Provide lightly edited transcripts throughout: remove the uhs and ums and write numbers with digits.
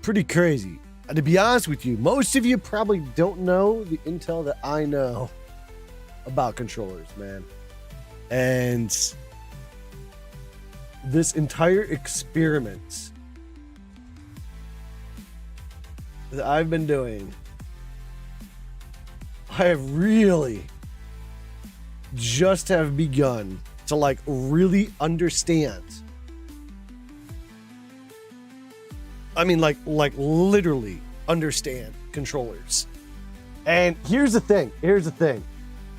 pretty crazy. And to be honest with you, most of you probably don't know the intel that I know about controllers, man. And this entire experiment that I've been doing, I have really just have begun to like really understand. I mean, like literally understand controllers. And here's the thing.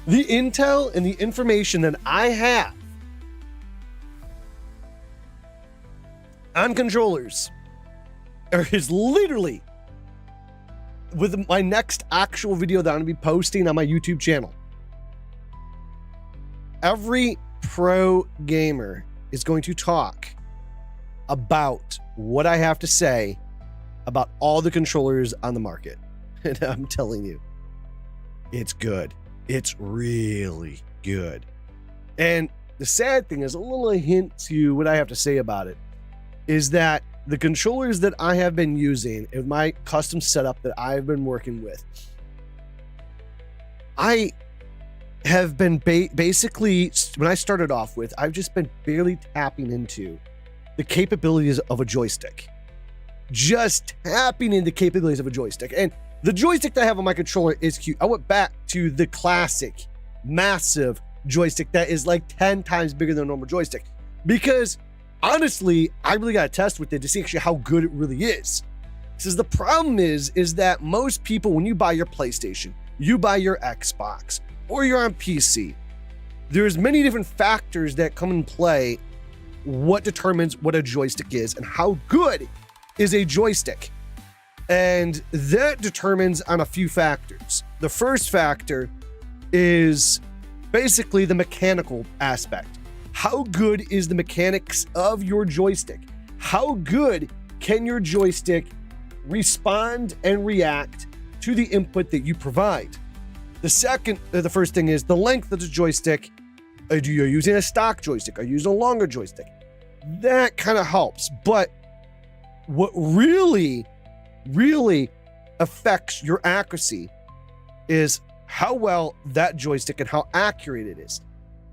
The intel and the information that I have on controllers is literally with my next actual video that I'm gonna be posting on my YouTube channel. Every pro gamer is going to talk about what I have to say about all the controllers on the market. And I'm telling you, it's good. It's really good. And the sad thing is, a little hint to what I have to say about it is that the controllers that I have been using in my custom setup that I've been working with, I have been basically, when I started off with, I've just been barely tapping into the capabilities of a joystick. Just tapping into the capabilities of a joystick. And the joystick that I have on my controller is cute. I went back to the classic, massive joystick that is like 10 times bigger than a normal joystick. Because honestly, I really got to test with it to see actually how good it really is. Because the problem is that most people, when you buy your PlayStation, you buy your Xbox, or you're on PC, there's many different factors that come in play what determines what a joystick is and how good is a joystick. And that determines on a few factors. The first factor is basically the mechanical aspect. How good is the mechanics of your joystick? How good can your joystick respond and react to the input that you provide? The first thing is the length of the joystick. Are you using a stock joystick? Are you using a longer joystick? That kind of helps. But what really affects your accuracy is how well that joystick and how accurate it is.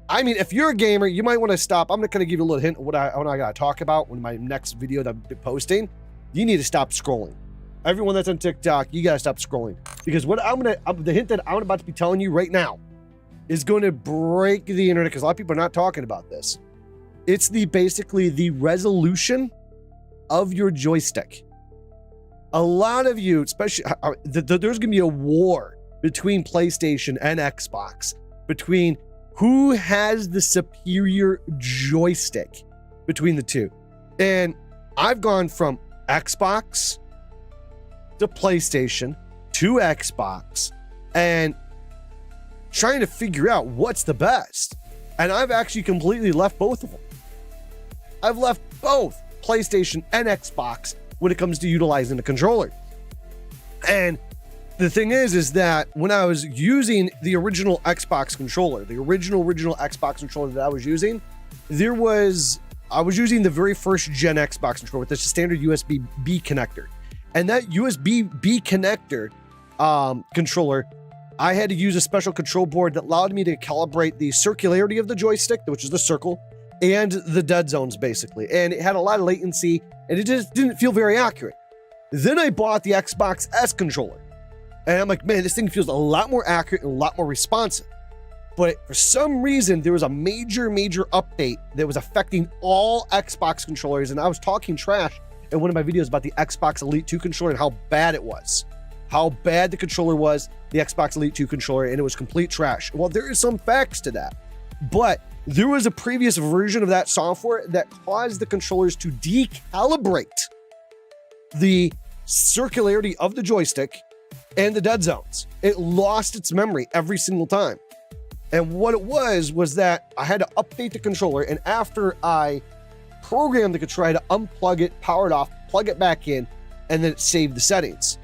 I mean, if you're a gamer, you might want to stop. I'm going to give you a little hint of what I got to talk about in my next video that I'll be posting. You need to stop scrolling. Everyone that's on TikTok, you got to stop scrolling. Because the hint that I'm about to be telling you right now is going to break the internet, because a lot of people are not talking about this. It's basically the resolution of your joystick. A lot of you, especially, there's going to be a war between PlayStation and Xbox, between who has the superior joystick between the two. And I've gone from Xbox to PlayStation to Xbox and trying to figure out what's the best. And I've actually completely left both of them. I've left both PlayStation and Xbox when it comes to utilizing the controller. And the thing is that when I was using the original Xbox controller, the original Xbox controller that I was using, I was using the very first gen Xbox controller with this standard USB-B connector. And that USB-B connector controller, I had to use a special control board that allowed me to calibrate the circularity of the joystick, which is the circle, and the dead zones, basically. And it had a lot of latency, and it just didn't feel very accurate. Then I bought the Xbox S controller. And I'm like, man, this thing feels a lot more accurate and a lot more responsive. But for some reason, there was a major update that was affecting all Xbox controllers. And I was talking trash in one of my videos about the Xbox Elite 2 controller and how bad it was. How bad the controller was, the Xbox Elite 2 controller, and it was complete trash. Well, there is some facts to that. But there was a previous version of that software that caused the controllers to decalibrate the circularity of the joystick and the dead zones. It lost its memory every single time. And what it was that I had to update the controller, and after I programmed the controller, I had to unplug it, power it off, plug it back in, and then it saved the settings.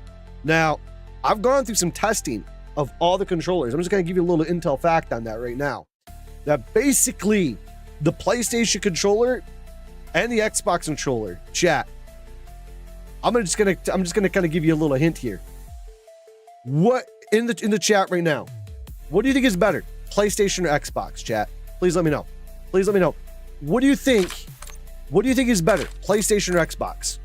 Now, I've gone through some testing of all the controllers. I'm just going to give you a little intel fact on that right now. That basically, the PlayStation controller and the Xbox controller, chat, I'm just gonna kind of give you a little hint here. What in the chat right now? What do you think is better, PlayStation or Xbox? Chat, please let me know. Please let me know. What do you think? What do you think is better, PlayStation or Xbox?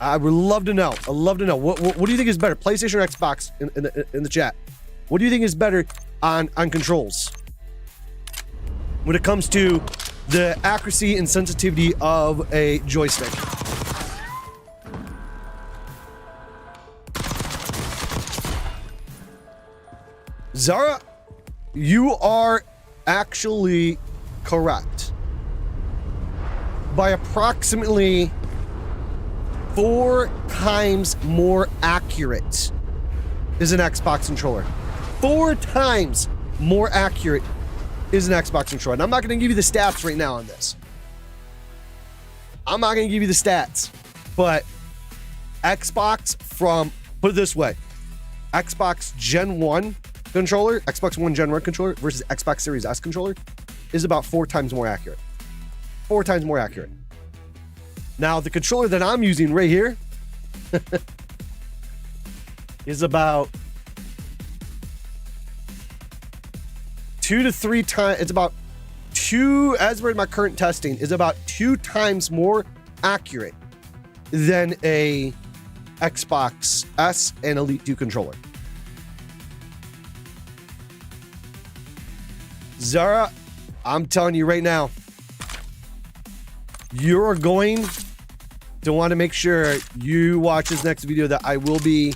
I would love to know. I'd love to know. What do you think is better, PlayStation or Xbox? In the chat, what do you think is better on controls when it comes to the accuracy and sensitivity of a joystick? Zara, you are actually correct. By approximately 4 times more accurate is an Xbox controller. 4 times more accurate is an Xbox controller. And I'm not going to give you the stats right now on this. I'm not going to give you the stats. But Xbox put it this way, Xbox Gen 1 controller, Xbox One Gen 1 controller versus Xbox Series S controller is about 4 times more accurate. 4 times more accurate. Now, the controller that I'm using right here is about 2 to 3 times, it's about 2, as per my current testing, is about 2 times more accurate than a Xbox S and Elite 2 controller. Zara, I'm telling you right now, you're going to want to make sure you watch this next video that I will be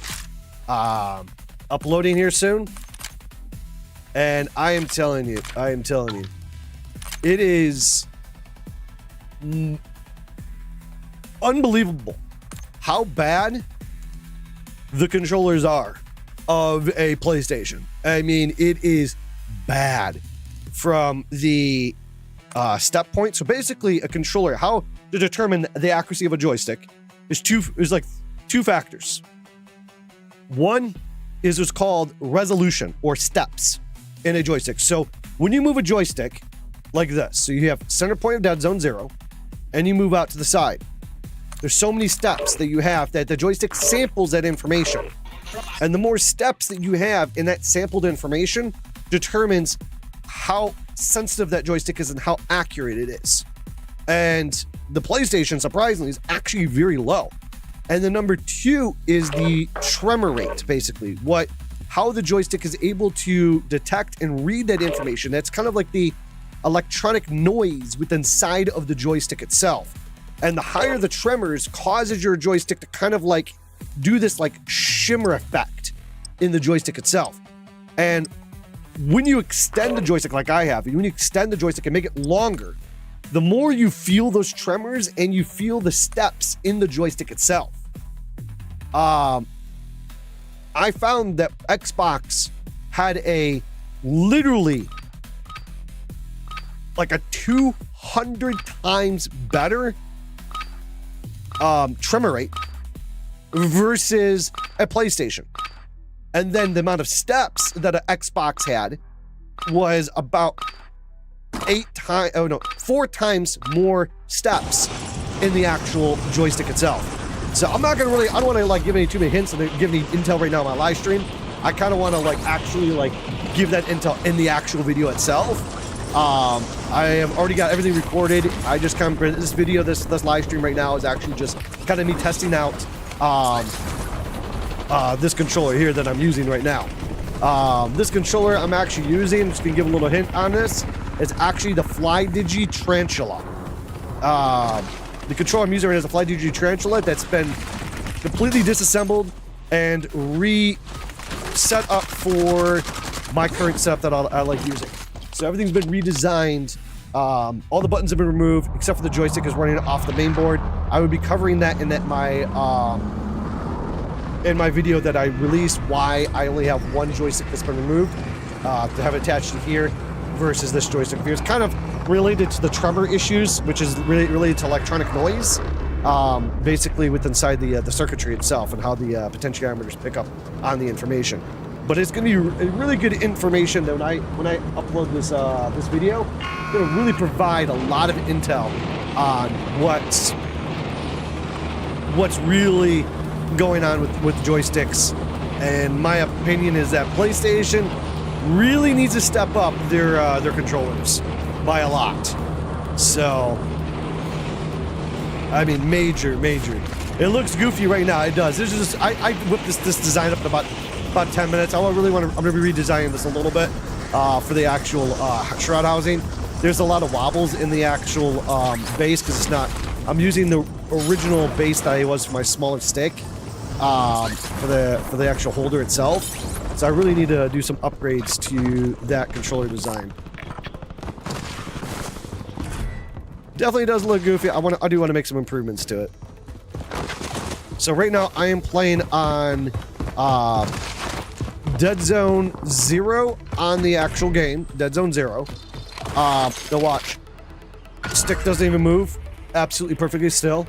uploading here soon. And I am telling you, it is unbelievable how bad the controllers are of a PlayStation. I mean, it is bad from the step point. So basically, a controller, how to determine the accuracy of a joystick is like 2 factors. One is what's called resolution or steps in a joystick. So when you move a joystick like this, so you have center point of dead zone 0, and you move out to the side. There's so many steps that you have that the joystick samples that information. And the more steps that you have in that sampled information determines how sensitive that joystick is and how accurate it is. And the PlayStation, surprisingly, is actually very low. And the number 2 is the tremor rate, basically. How the joystick is able to detect and read that information. That's kind of like the electronic noise within inside of the joystick itself. And the higher the tremors causes your joystick to kind of like do this like shimmer effect in the joystick itself. And when you extend the joystick like I have, when you extend the joystick and make it longer, the more you feel those tremors and you feel the steps in the joystick itself. I found that Xbox had a literally like a 200 times better tremor rate versus a PlayStation. And then the amount of steps that an Xbox had was about 4 times more steps in the actual joystick itself. So I'm not gonna really, I don't want to like give any too many hints and give any intel right now on my live stream. I kind of want to like actually like give that intel in the actual video itself. I have already got everything recorded. I just kind of this video, this live stream right now is actually just kind of me testing out this controller here that I'm using right now. This controller I'm actually using, I'm just gonna give a little hint on this. It's actually the FlyDigi Tarantula. The controller I'm using right now is the FlyDigi Tarantula that's been completely disassembled and reset up for my current setup that I like using. So everything's been redesigned. All the buttons have been removed except for the joystick is running off the main board. I would be covering that in my video that I released, why I only have one joystick that's been removed to have it attached to here versus this joystick here. It's kind of related to the tremor issues, which is really related to electronic noise, basically with inside the circuitry itself and how the potentiometers pick up on the information. but it's going to be really good information that when I upload this this video, it's going to really provide a lot of intel on what's really going on with joysticks. And my opinion is that PlayStation really needs to step up their controllers by a lot. So, I mean, major. It looks goofy right now. It does. This is just, I whipped this design up in about 10 minutes. I'm gonna be redesigning this a little bit for the actual shroud housing. There's a lot of wobbles in the actual base because it's not. I'm using the original base that I was for my smaller stick for the actual holder itself. So I really need to do some upgrades to that controller design. Definitely does look goofy. I do want to make some improvements to it. So right now I am playing on Dead Zone 0 on the actual game. Dead Zone 0. Now watch. Stick doesn't even move. Absolutely perfectly still.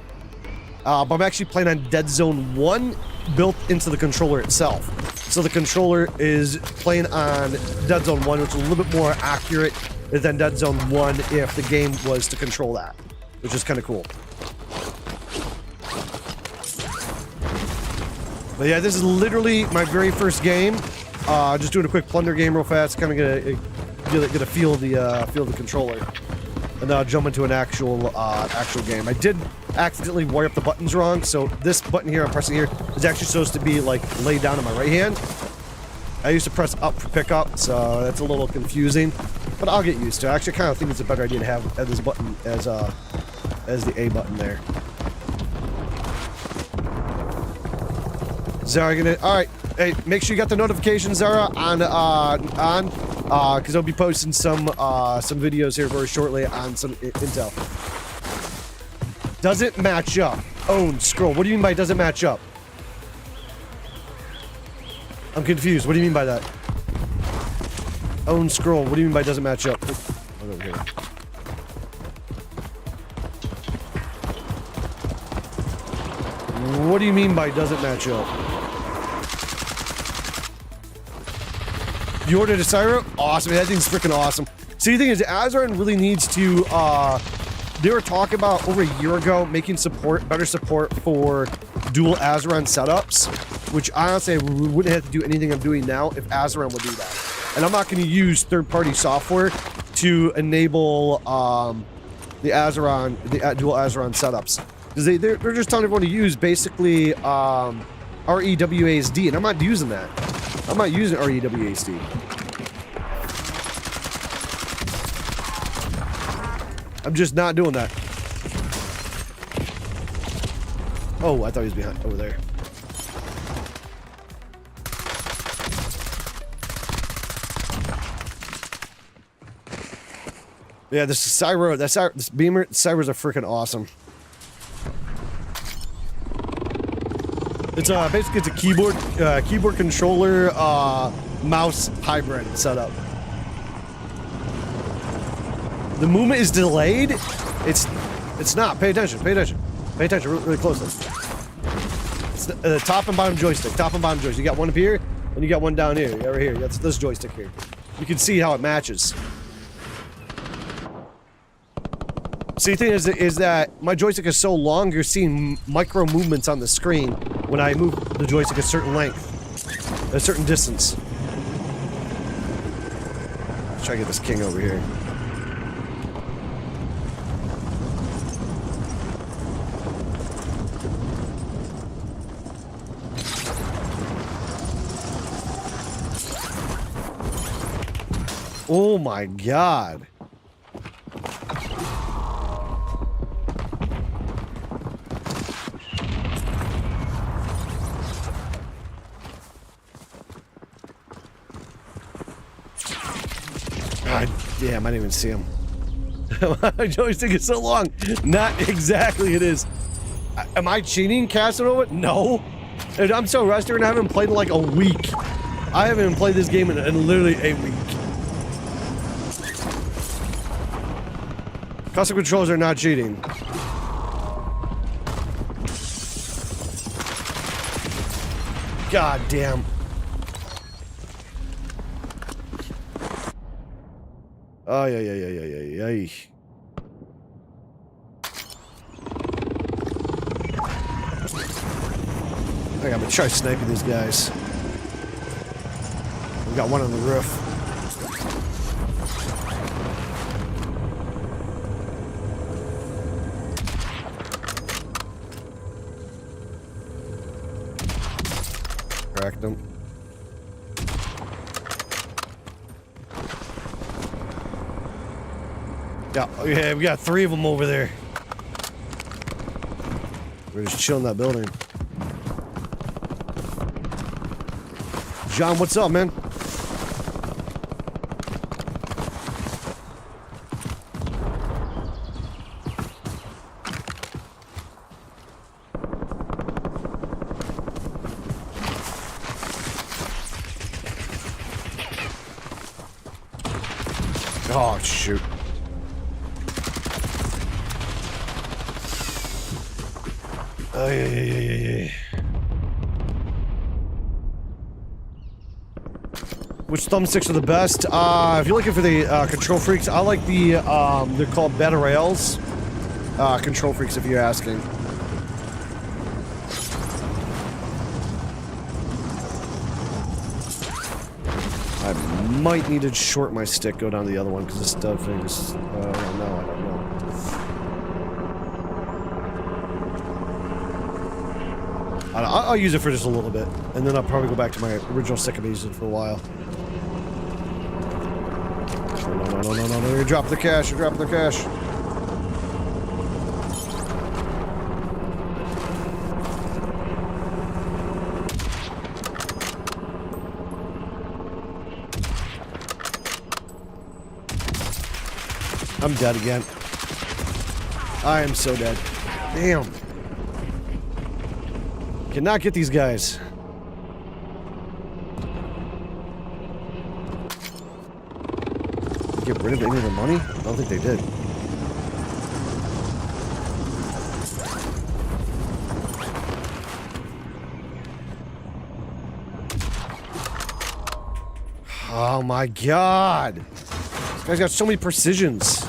But I'm actually playing on Dead Zone 1 built into the controller itself. So the controller is playing on Dead Zone 1, which is a little bit more accurate than Dead Zone 1 if the game was to control that, which is kind of cool. But yeah, this is literally my very first game. Just doing a quick Plunder game real fast, kind of get a feel of the controller, and now jump into an actual game. I did accidentally wire up the buttons wrong, so this button here I'm pressing here is actually supposed to be like laid down on my right hand. I used to press up for pickup, so that's a little confusing, but I'll get used to it. I actually kind of think it's a better idea to have this button as the A button there. Zara gonna, all right, hey, make sure you got the notifications, Zara, on, because I'll be posting some videos here very shortly on some intel. Doesn't match up. Own scroll. What do you mean by doesn't match up? I'm confused. What do you mean by that? Own scroll. What do you mean by doesn't match up? Oh, over here. What do you mean by doesn't match up? You ordered a Cyro? Awesome. That thing's freaking awesome. See, the thing is, Azeron really needs to, they were talking about over a year ago making better support for dual Azeron setups, which honestly I wouldn't have to do anything I'm doing now if Azeron would do that. And I'm not going to use third-party software to enable the dual Azeron setups. Because they're just telling everyone to use basically REWASD, and I'm not using that. I'm not using REWASD. I'm just not doing that. Oh, I thought he was behind over there. Yeah, this Cyro, this Beamer, Cyros are freaking awesome. It's basically it's a keyboard controller mouse hybrid setup. The movement is delayed. It's not. Pay attention. Pay attention. Pay attention really closely. It's the top and bottom joystick. Top and bottom joystick. You got one up here, and you got one down here. Over here. That's this joystick here. You can see how it matches. See, the thing is that my joystick is so long, you're seeing micro movements on the screen when I move the joystick a certain length, a certain distance. Let's try to get this king over here. Oh my god. God damn, I didn't even see him. My joystick is so long. Not exactly it is. Am I cheating, Casanova? No. Dude, I'm so rusty and I haven't played in like a week. I haven't played this game in literally a week. Custom controls are not cheating. God damn. Oh, yeah. I'm gonna try sniping these guys. We got one on the roof. Cracked them. Yeah, we got 3 of them over there. We're just chilling in that building. John, what's up, man? Oh, shoot. Oh, yeah. Which thumbsticks are the best? If you're looking for the control freaks, I like the, they're called Battle Royales. Control freaks, if you're asking. I might need to short my stick, go down to the other one, because this stuff thing is, I don't know. I'll use it for just a little bit, and then I'll probably go back to my original stick I've used it for a while. No, you're dropping the cash, I'm dead again. I am so dead. Damn. Cannot get these guys. Get rid of any of the money? I don't think they did. Oh my god! This guy's got so many precisions.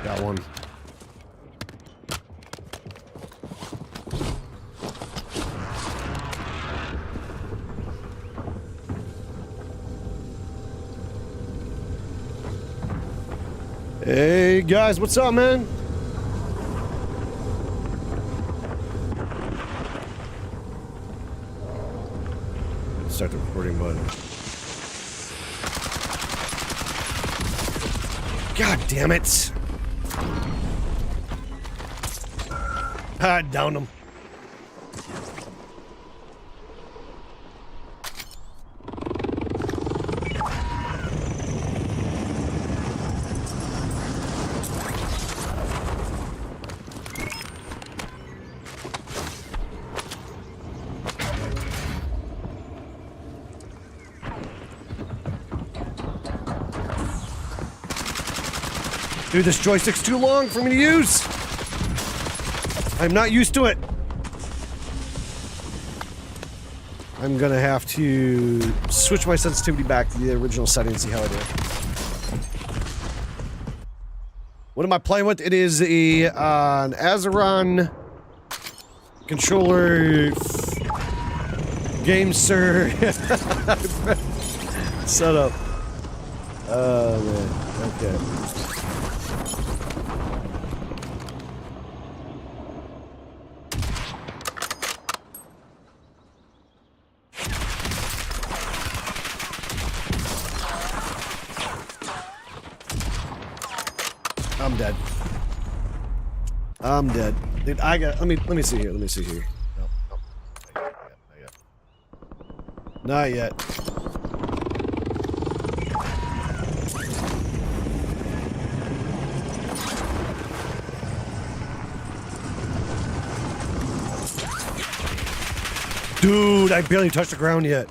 Got one. Hey guys, what's up, man? Start the recording button. God damn it! Ah, downed him. Dude, this joystick's too long for me to use. I'm not used to it. I'm gonna have to switch my sensitivity back to the original settings, see how I do. What am I playing with? It is an Azeron controller game, sir. Setup. Oh man. Okay. I'm dead. I'm dead. Dude, I got. Let me see here. Let me see here. No. I got. Not yet. Dude, I barely touched the ground yet.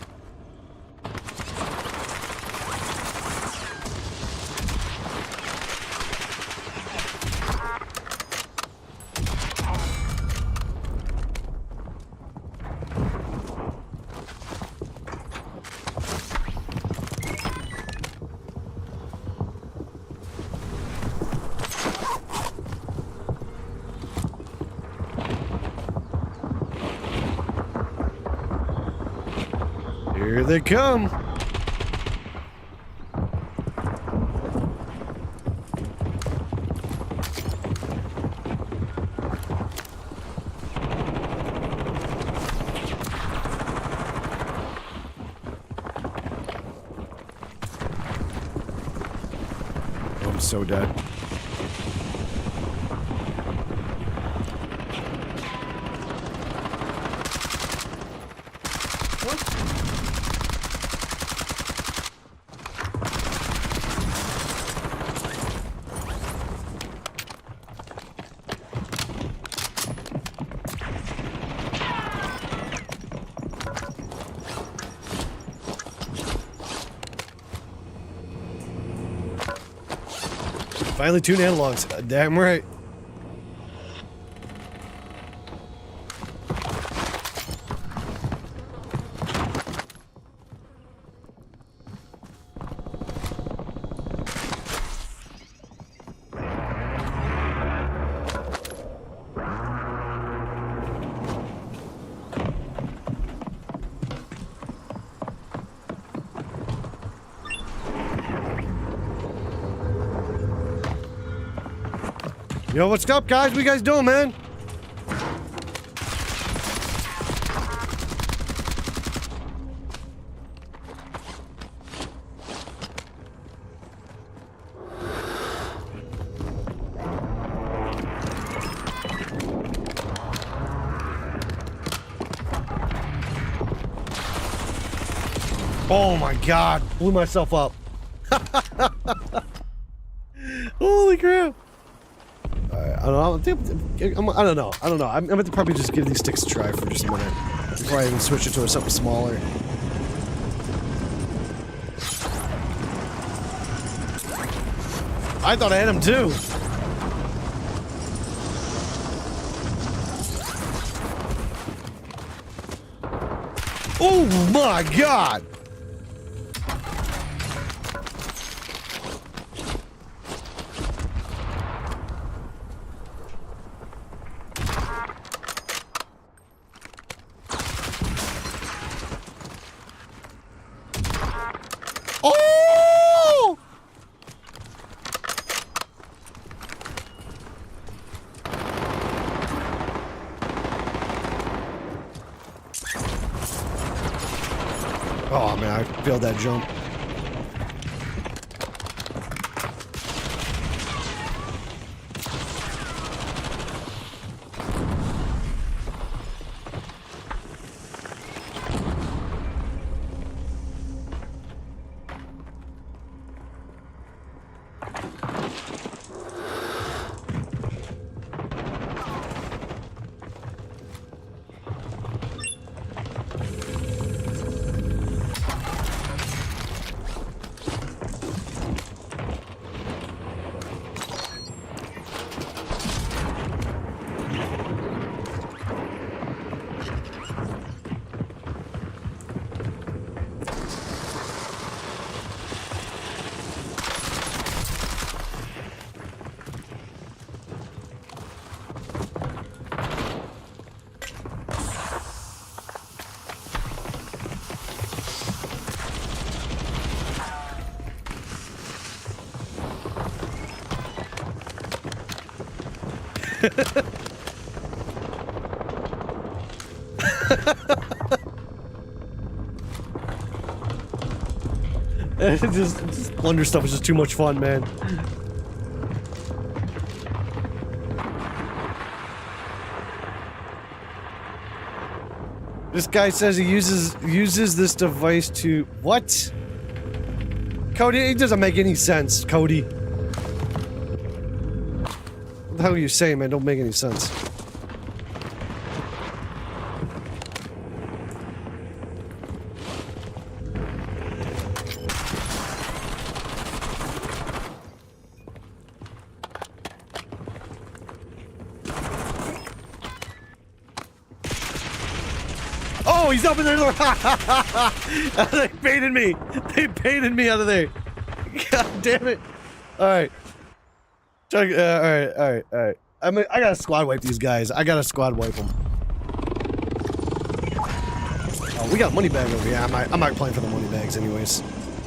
Here they come. I'm so dead. Finally tuned analogs. Damn right. Yo, what's up, guys? What you guys doing, man? Oh my God, blew myself up. Holy crap. I don't know. I'm going to probably just give these sticks a try for just a minute before I even switch it to something smaller. I thought I had him too. Oh my God. Oh! Oh man, I failed that jump. Just Plunder stuff is just too much fun, man. This guy says he uses this device to what? Cody, it doesn't make any sense, Cody. What the hell are you saying, man? Don't make any sense. Oh, he's up in there! They baited me! They baited me out of there! God damn it! Alright. Alright. I gotta squad wipe these guys. I gotta squad wipe them. Oh, we got a money bag over here. I'm not playing for the money bags anyways.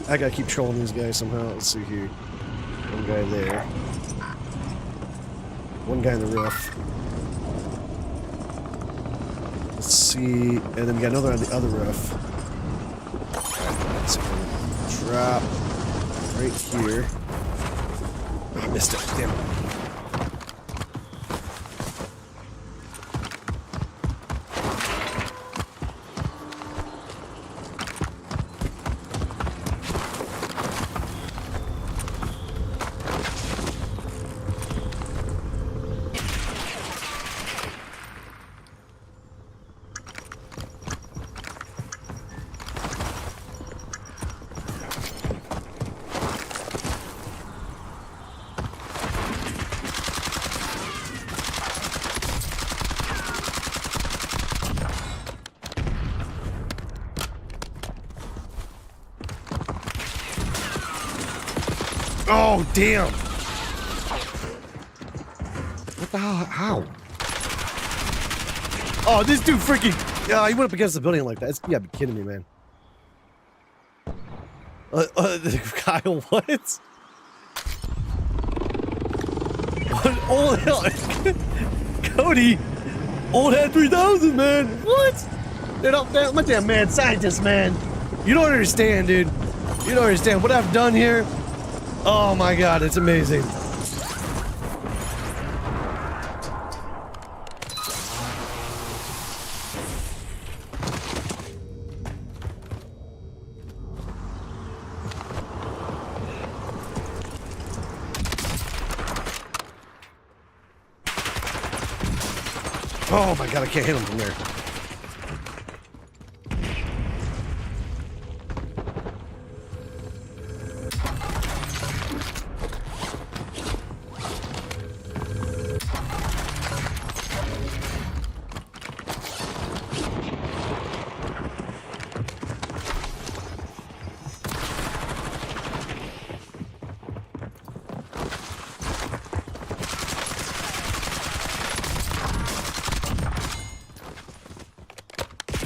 I gotta keep trolling these guys somehow. Let's see here. One guy there. One guy in the roof. Let's see, and then we got another on the other roof. Alright, so drop right here. Oh, I missed it. Damn it. Oh, damn! What the hell? How? Oh, this dude freaking... Yeah, he went up against the building like that. You gotta be kidding me, man. Kyle, what? What old hell? Cody! Old head 3000, man! What? I'm a damn mad scientist, man. You don't understand, dude. You don't understand what I've done here. Oh my god, it's amazing. Oh my god, I can't hit him from there.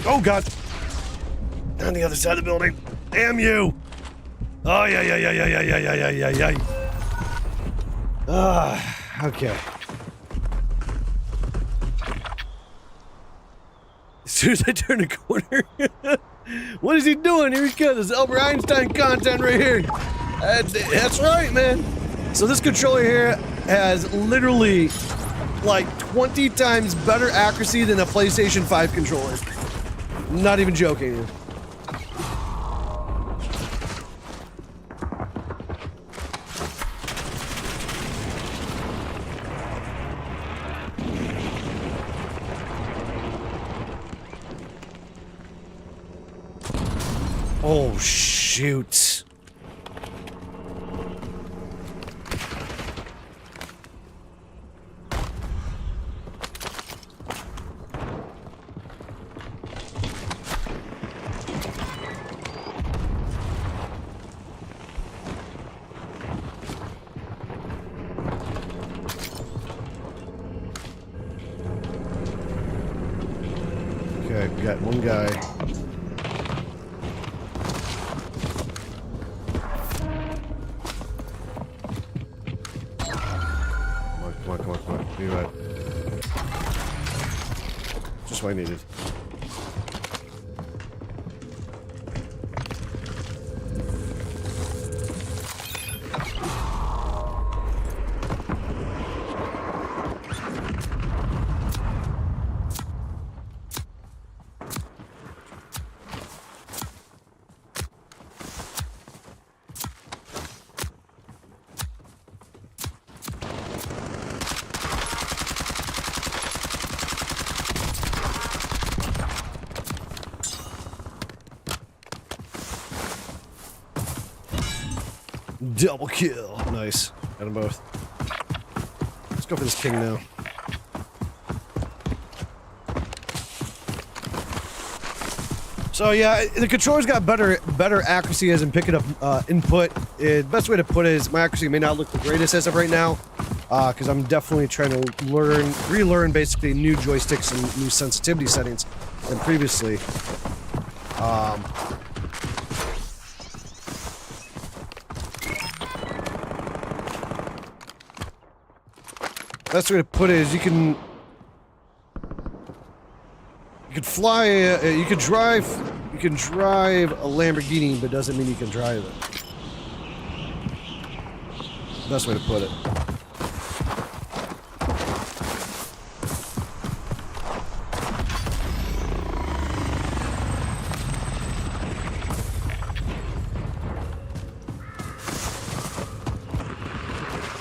Oh god! On the other side of the building. Damn you! Oh yeah. Okay. As soon as I turn the corner, what is he doing? Here he comes. This Albert Einstein content right here. That's right, man. So this controller here has literally like 20 times better accuracy than a PlayStation 5 controller. Not even joking. Oh, shoot. Okay, we got one guy. Come on. Be right. Just what I needed. Double kill. Nice. Got them both. Let's go for this king now. So yeah, the controller's got better accuracy as in picking up input. The best way to put it is my accuracy may not look the greatest as of right now, because I'm definitely trying to relearn basically new joysticks and new sensitivity settings than previously. Best way to put it is you can fly, you can drive a Lamborghini, but doesn't mean you can drive it. Best way to put it.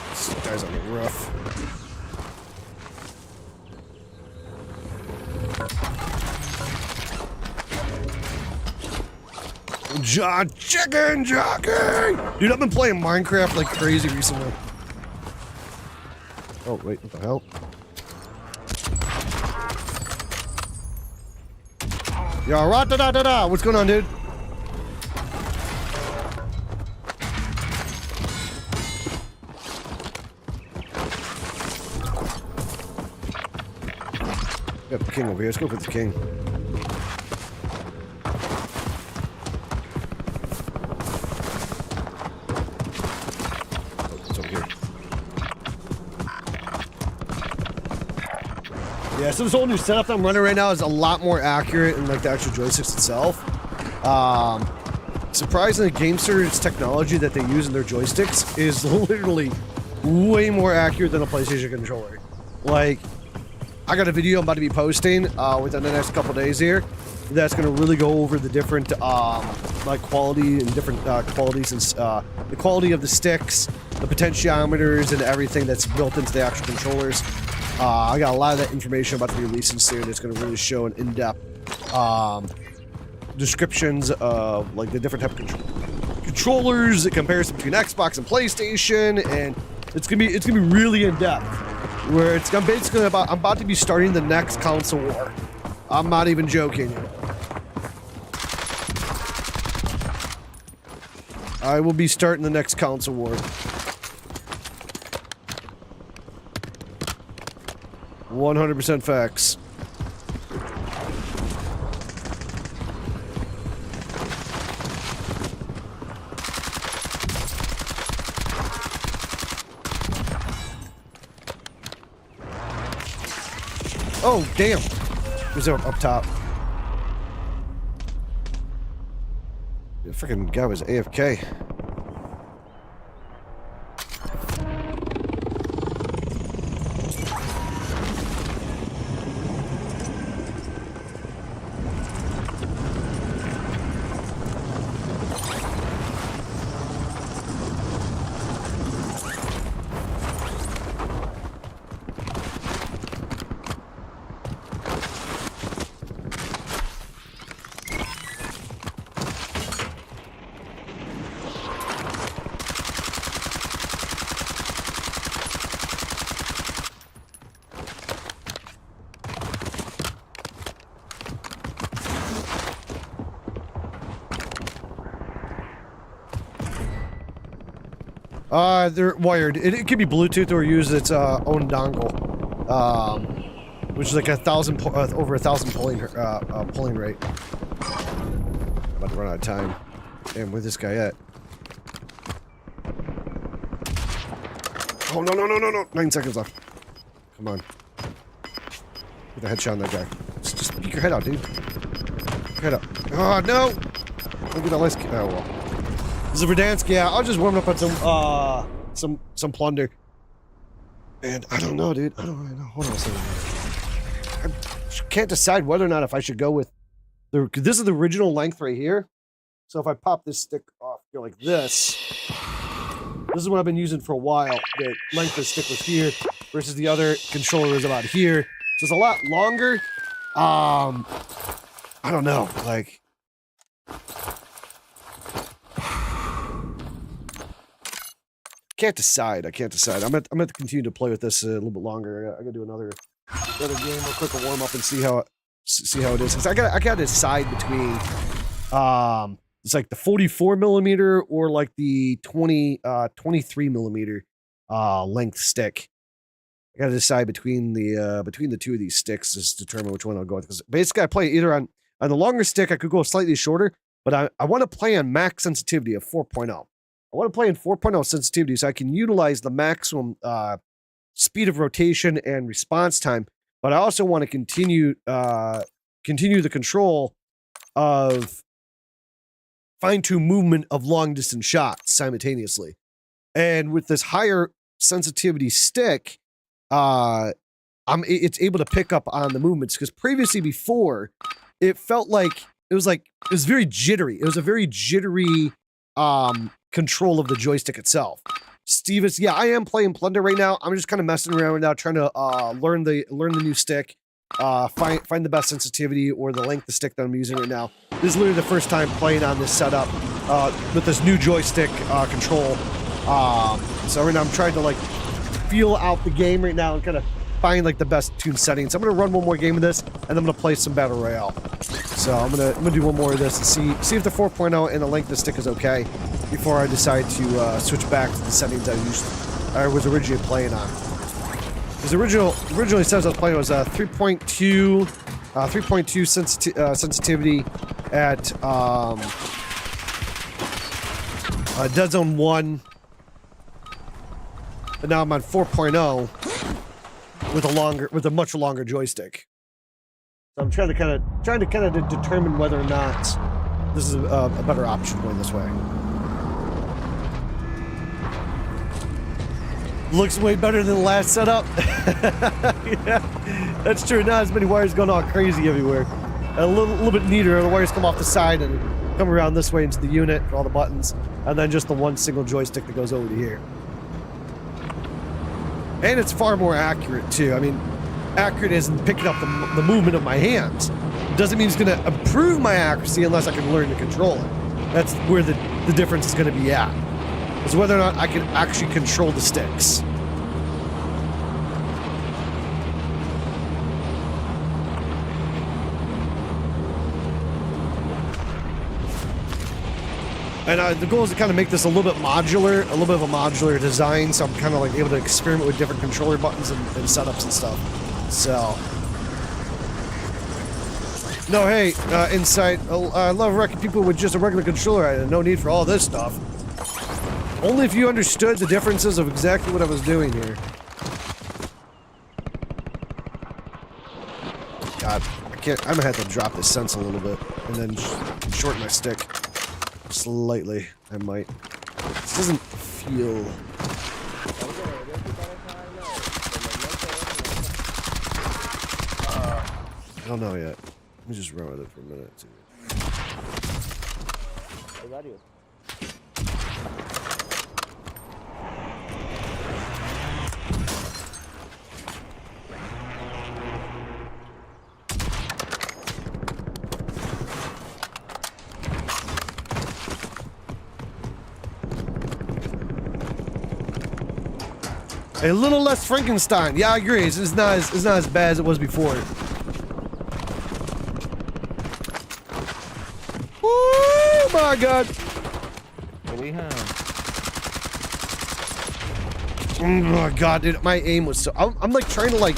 This guy's on the roof. Chicken jockey! Dude, I've been playing Minecraft like crazy recently. Oh, wait, what the hell? Yo, ra-da-da-da-da! What's going on, dude? We got the king over here. Let's go for the king. Yeah, so this whole new setup that I'm running right now is a lot more accurate in like the actual joysticks itself. Surprisingly, GameStar's technology that they use in their joysticks is literally way more accurate than a PlayStation controller. Like, I got a video I'm about to be posting within the next couple days here that's going to really go over the different like quality and different qualities and the quality of the sticks, the potentiometers, and everything that's built into the actual controllers. I got a lot of that information about to be releasing soon. It's going to really show an in-depth descriptions of like the different type of controllers, the comparison between Xbox and PlayStation, and it's gonna be really in-depth. Where I'm basically I'm about to be starting the next console war. I'm not even joking. I will be starting the next console war. 100% facts. Oh, damn. Who's up top? The freaking guy was AFK. They're wired. It could be Bluetooth or use its own dongle, which is like over 1,000 pulling rate. About to run out of time. Damn, where's this guy at? Oh no! 9 seconds left. Come on. Get a headshot on that guy. Just peek your head out, dude. Head up. Oh no! Don't get that last. Oh well. This is Verdansk. Yeah, I'll just warm up on some plunder. And I don't know, dude. I don't really know. Hold on a second. I can't decide whether or not if I should go with the. This is the original length right here. So if I pop this stick off here like this is what I've been using for a while. The length of the stick was here versus the other controller is about here. So it's a lot longer. I don't know. Like. can't decide. I can't decide. I'm gonna continue to play with this a little bit longer. I gotta do another game real quick, a warm up, and see how it is. Cause I gotta decide between it's like the 44 millimeter or like the 23 millimeter length stick. I gotta decide between the two of these sticks to determine which one I'll go with. Because basically, I play either on the longer stick. I could go slightly shorter, but I want to play on max sensitivity of 4.0. I want to play in 4.0 sensitivity so I can utilize the maximum speed of rotation and response time. But I also want to continue the control of fine-tune movement of long-distance shots simultaneously. And with this higher sensitivity stick, it's able to pick up on the movements, because previously before it felt like it was very jittery. It was a very jittery control of the joystick itself. Steve is, yeah, I am playing Plunder right now. I'm just kind of messing around right now, trying to learn the new stick, find the best sensitivity or the length of stick that I'm using right now. This is literally the first time playing on this setup with this new joystick control. So right now I'm trying to like feel out the game right now and kind of find like the best tune settings. I'm gonna run one more game of this, and I'm gonna play some Battle Royale. So I'm gonna do one more of this and see if the 4.0 and the length of the stick is okay before I decide to switch back to the settings I was originally playing on. Because originally says I was playing was 3.2 sensitivity at Dead Zone 1. But now I'm on 4.0 with a much longer joystick. So I'm trying to kind of determine whether or not this is a better option going this way. Looks way better than the last setup. Yeah, that's true. Not as many wires going all crazy everywhere. And a little bit neater. The wires come off the side and come around this way into the unit, all the buttons, and then just the one single joystick that goes over to here. And it's far more accurate too. I mean, accurate is in picking up the movement of my hands. Doesn't mean it's going to improve my accuracy unless I can learn to control it. That's where the difference is going to be at. Is whether or not I can actually control the sticks. And the goal is to kind of make this a little bit modular, a little bit of a modular design, so I'm kind of like able to experiment with different controller buttons and setups and stuff. So, no, hey, Insight, I love wrecking people with just a regular controller. I had no need for all this stuff. Only if you understood the differences of exactly what I was doing here. God, I'm gonna have to drop this sense a little bit and then shorten my stick slightly. I might. This doesn't feel. I don't know yet. Let me just run with it for a minute too. A little less Frankenstein. Yeah, I agree. It's not as bad as it was before. Oh my God! What we have? Oh my God, dude, my aim was so. I'm like trying to like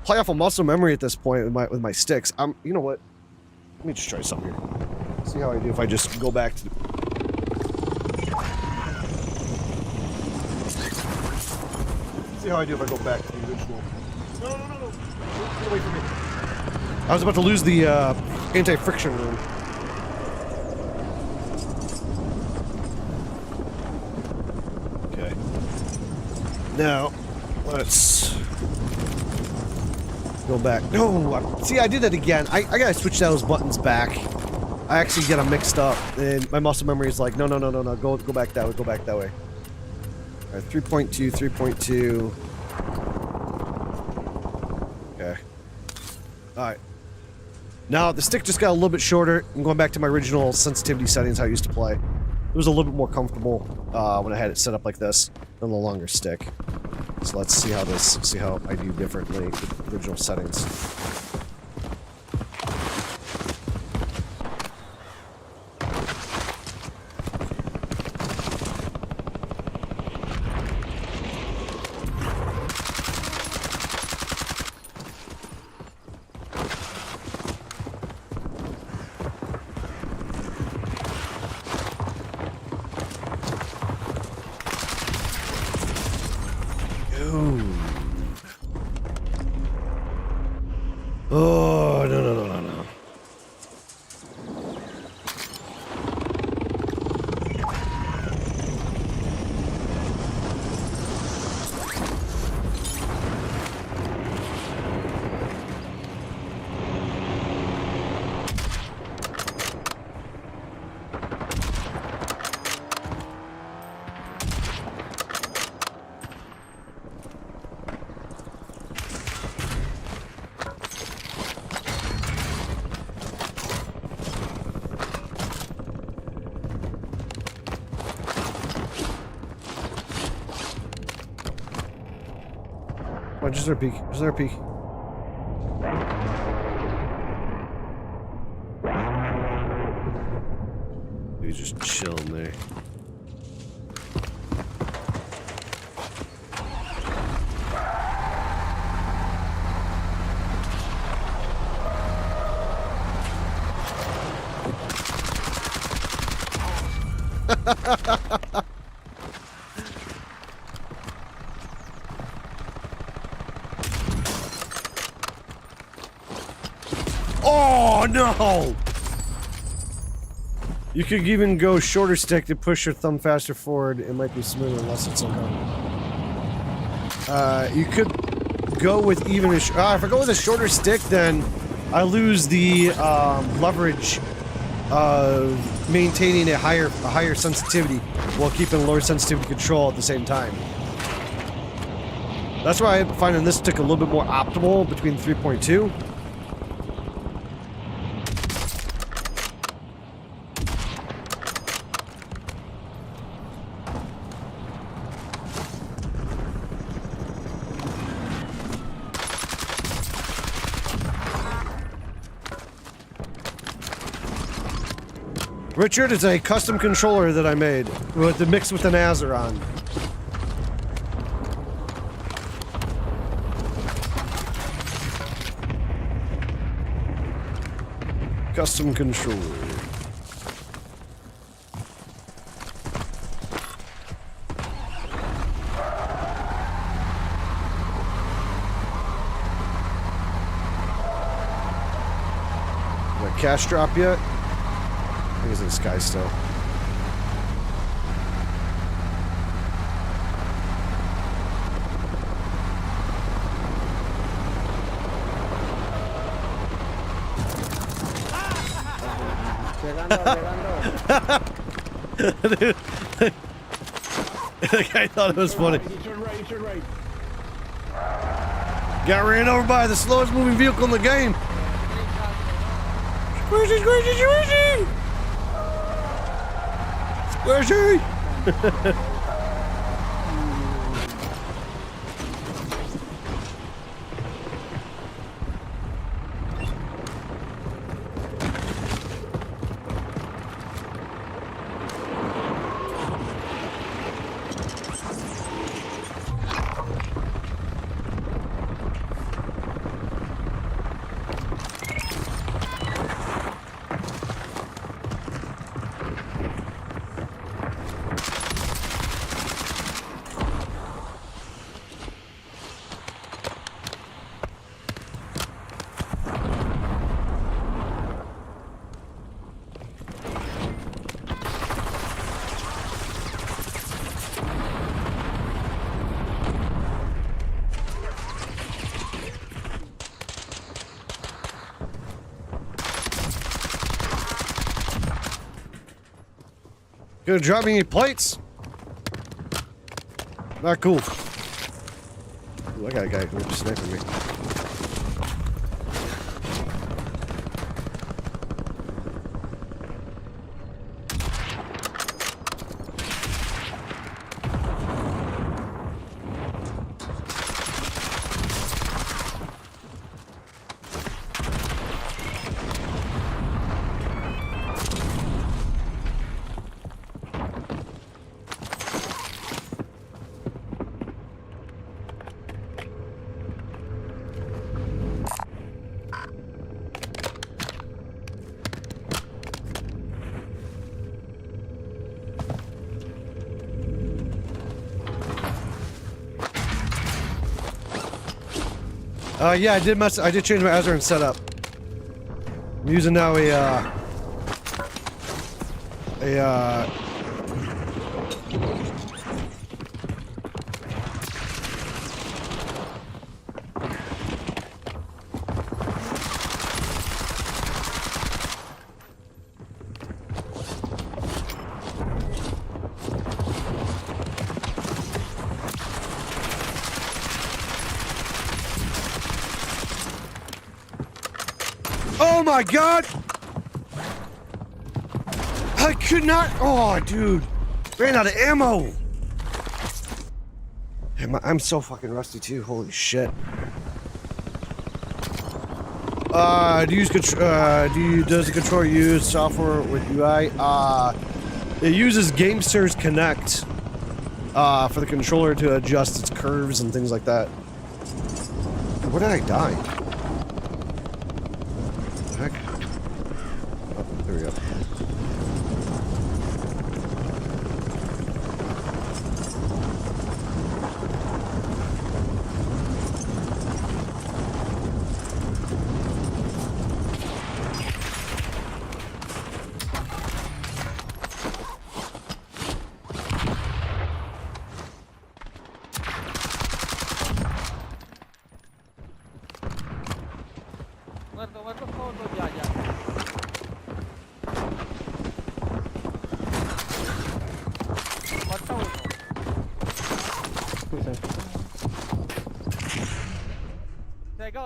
play off a muscle memory at this point with my sticks. You know what? Let me just try something here. See how I do if I just go back to. See how I do if I go back to the original. No. Get away from me. I was about to lose the anti-friction room. Okay. Now, let's go back. No, see, I did that again. I gotta switch those buttons back. I actually get them mixed up, and my muscle memory is like, no. Go back that way. Go back that way. All right, 3.2, 3.2. Okay. All right. Now the stick just got a little bit shorter. I'm going back to my original sensitivity settings how I used to play. was a little bit more comfortable when I had it set up like this than the longer stick. So let's see how I do differently with the original settings. Oh, no. Oh, just there a peek. Just there a peek. He's just chilling there. Oh no! You could even go shorter stick to push your thumb faster forward. It might be smoother unless it's uncomfortable. You could go with even a if I go with a shorter stick, then I lose the leverage of maintaining a higher sensitivity while keeping lower sensitivity control at the same time. That's why I'm finding this stick a little bit more optimal between 3.2. Richard is a custom controller that I made with the mix with an Azeron. Custom controller. Got cash drop yet? I think it's in the sky still. The guy thought it was funny. Turn right. Got ran over by the slowest moving vehicle in the game. Squishy, squishy, squishy! Squishy! Gonna drop me any plates? Not cool. Ooh, I got a guy who's sniping me. Yeah, I did change my Azeron setup. I'm using now oh my god! I could not. Oh, dude, ran out of ammo. I'm so fucking rusty too. Holy shit. Does the controller use software with UI? It uses Gamesters Connect for the controller to adjust its curves and things like that. Where did I die? What the heck? Oh, there we go.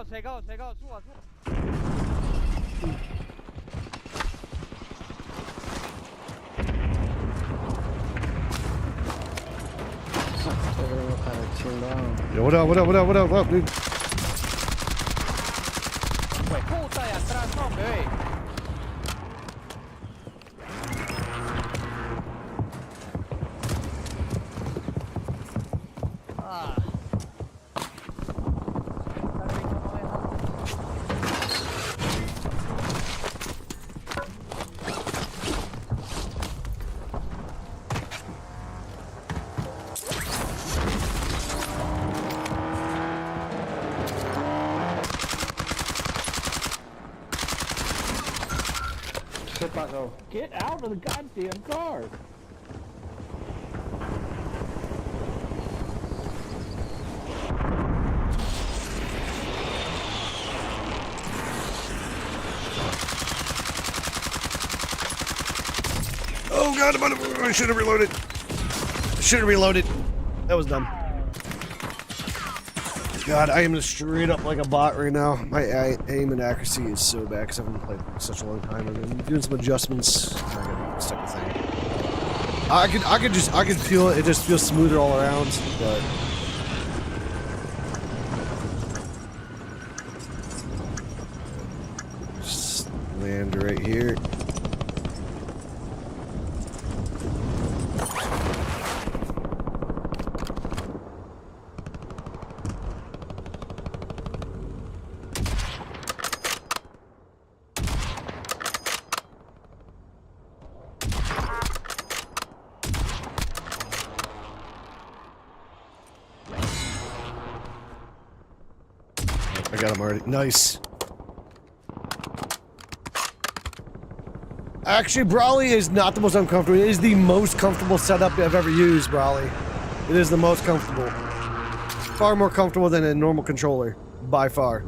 Se go, suba. Yo, what up, dude? Puta de atrás, no, bebé. Get out of the goddamn car! Oh god, I should have reloaded. That was dumb. God, I am straight up like a bot right now. My aim and accuracy is so bad because I haven't played for such a long time. I've been doing some adjustments. I gotta stick with thing. I could feel it. It just feels smoother all around, but. Just land right here. I got him already. Nice. Actually, Brawley is not the most uncomfortable. It is the most comfortable setup I've ever used, Brawley. It is the most comfortable. Far more comfortable than a normal controller. By far.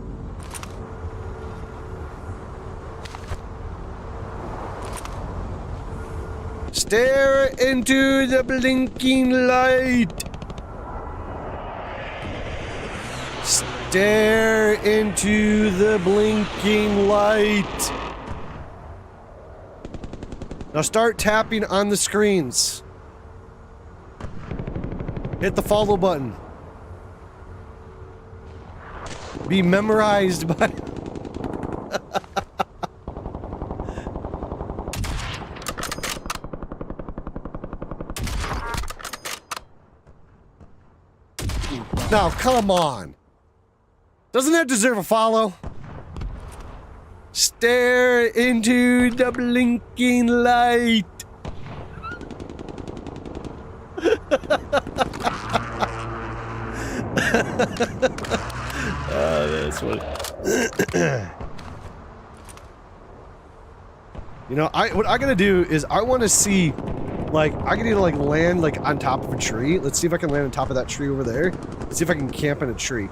Stare into the blinking light. Stare into the blinking light. Now start tapping on the screens. Hit the follow button. Be memorized by... Now, come on. Doesn't that deserve a follow? Stare into the blinking light. That's funny. You know, what I gotta do is I want to see, like, I can either like land like on top of a tree. Let's see if I can land on top of that tree over there. Let's see if I can camp in a tree.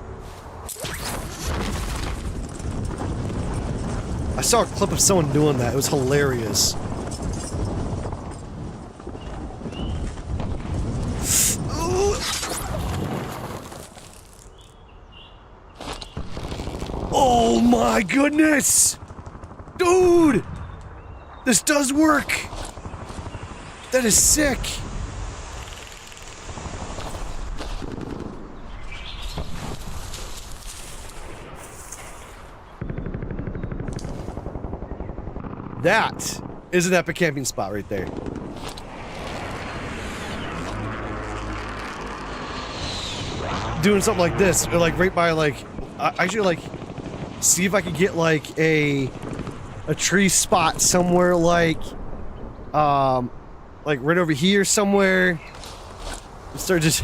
I saw a clip of someone doing that. It was hilarious. Oh my goodness! Dude! This does work! That is sick! That is an epic camping spot right there. Doing something like this, or like right by like, I should like see if I could get like a tree spot somewhere like right over here somewhere. Start just.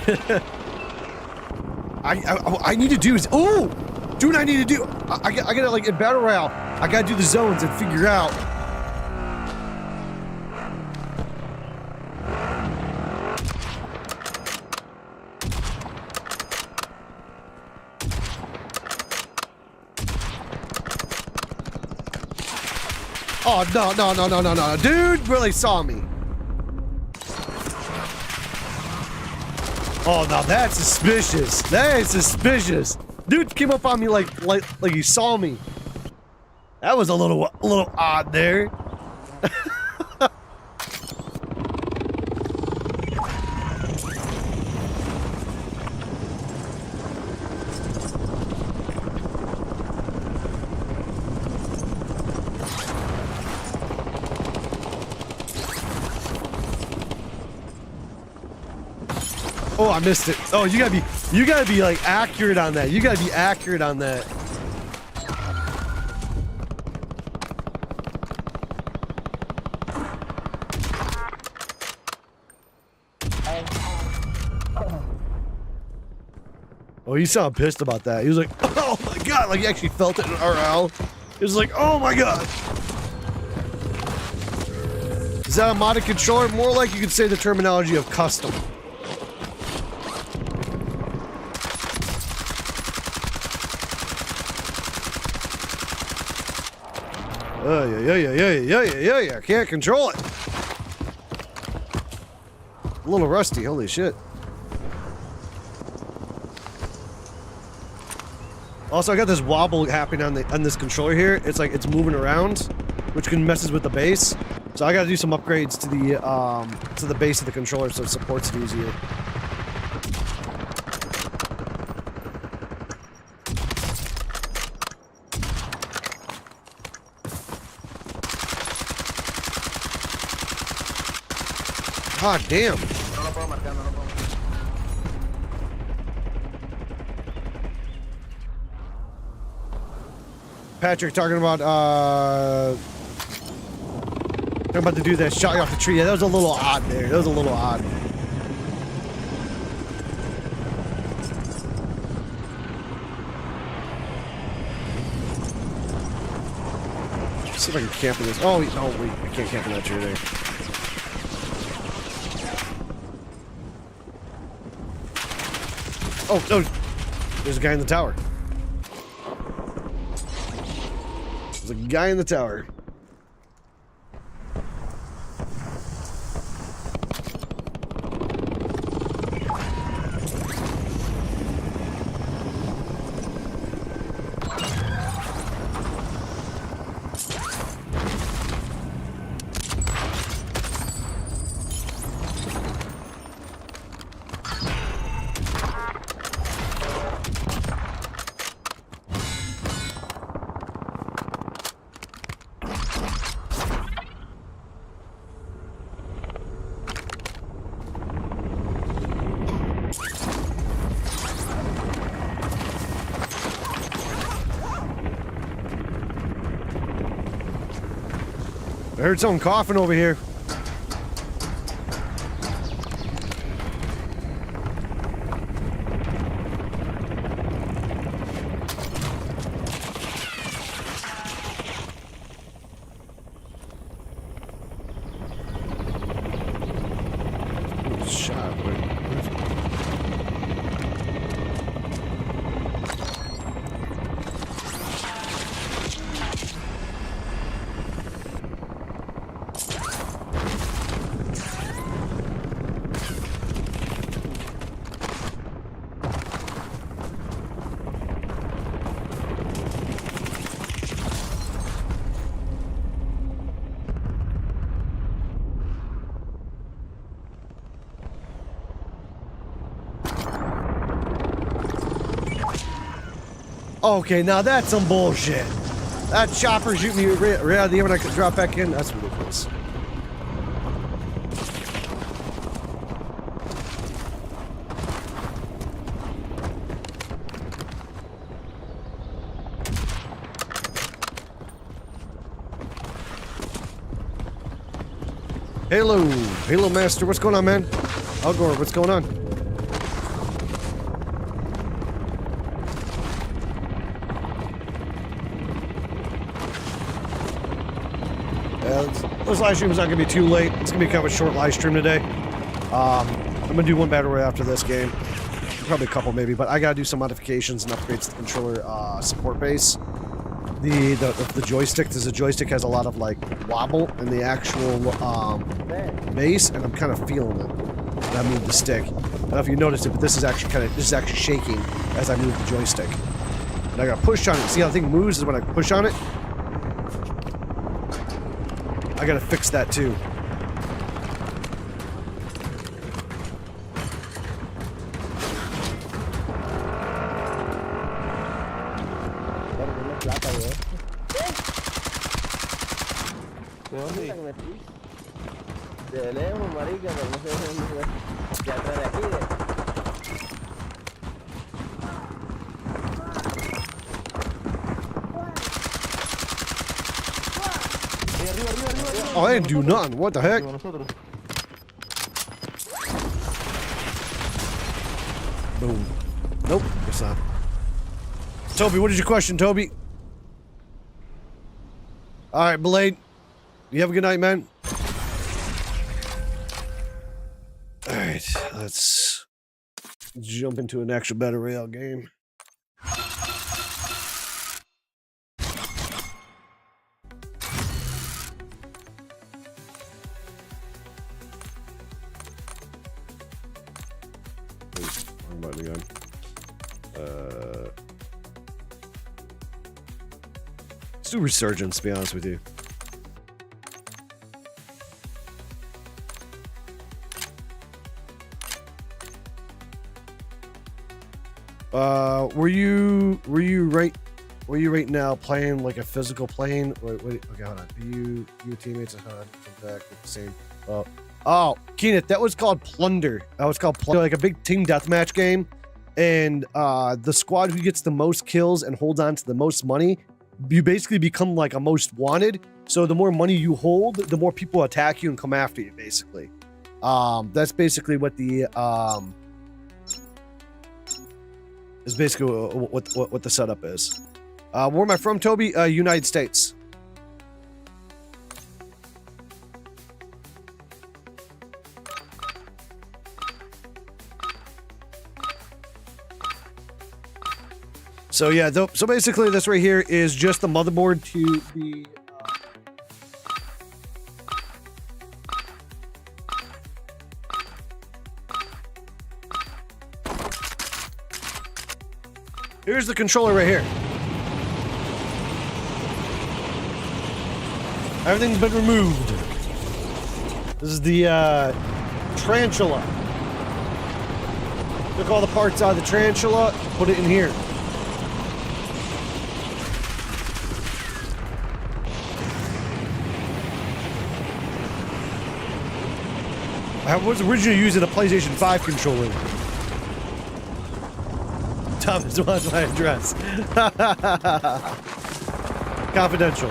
I need to do is dude, I need to do. I gotta like in Battle Royale. I gotta do the zones and figure out. Oh, no. Dude really saw me. Oh, now that's suspicious. That is suspicious. Dude came up on me like he saw me. That was a little odd there. Oh, I missed it. Oh, you gotta be like accurate on that. You gotta be accurate on that. Oh, you sound pissed about that. He was like, oh my god, like he actually felt it in RL. He was like, oh my god. Is that a modded controller? More like you could say the terminology of custom. Yeah. Can't control it. A little rusty. Holy shit. Also, I got this wobble happening on this controller here. It's like it's moving around, which can messes with the base. So I got to do some upgrades to the base of the controller so it supports it easier. God damn. Patrick talking about to do that shot you off the tree. Yeah, that was a little odd there. That was a little odd. Let's see if I can camp in this. Oh, wait, I can't camp in that tree there. Oh, no. There's a guy in the tower. There's a guy in the tower. I heard someone coughing over here. Okay, now that's some bullshit. That chopper shooting me right out of the air when I could drop back in. That's ridiculous. Halo Master, what's going on, man? Algor, what's going on? This live stream is not going to be too late. It's going to be kind of a short live stream today. I'm going to do one battle right after this game. Probably a couple maybe, but I got to do some modifications and upgrades to the controller support base. The joystick, the joystick has a lot of like wobble in the actual base, and I'm kind of feeling it when I move the stick. I don't know if you noticed it, but this is actually shaking as I move the joystick. And I gotta push on it. See how the thing moves is when I push on it? I gotta fix that too. De lejos, marica, pero no sé dónde de atrás de aquí. Oh, I didn't do nothing. What the heck? Boom. Nope, guess not. Toby, what is your question, Toby? Alright, Blade. You have a good night, man. Alright, let's jump into an actual battle royale game. Wrong button again. Let's do Resurgence, to be honest with you. Were you right now playing like a physical plane? Wait, okay, hold on. You teammates at HUD come back with the same. Oh, Keeneth, that was called Plunder. That was called Plunder, like a big team deathmatch game. And the squad who gets the most kills and holds on to the most money, you basically become like a most wanted. So the more money you hold, the more people attack you and come after you, basically. That's basically what the is basically what the setup is. Where am I from, Toby? United States. So yeah, so basically this right here is just the motherboard to the here's the controller right here. Everything's been removed. This is the Tarantula. Took all the parts out of the Tarantula, put it in here. I was originally using a PlayStation 5 controller. Thomas wants my address. Confidential.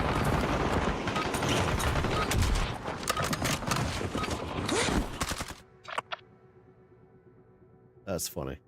That's funny.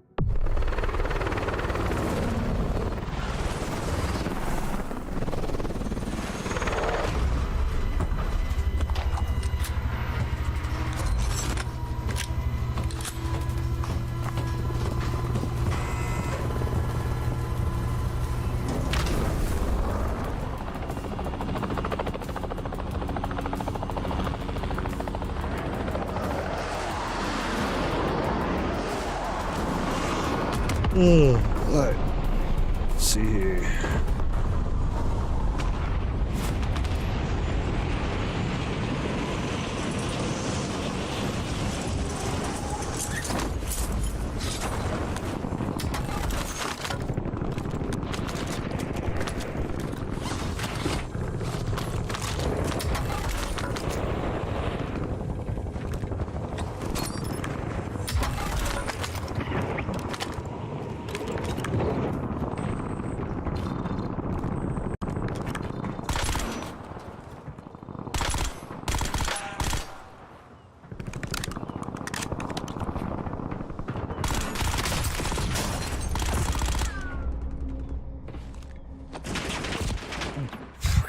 Alright. Let's see here.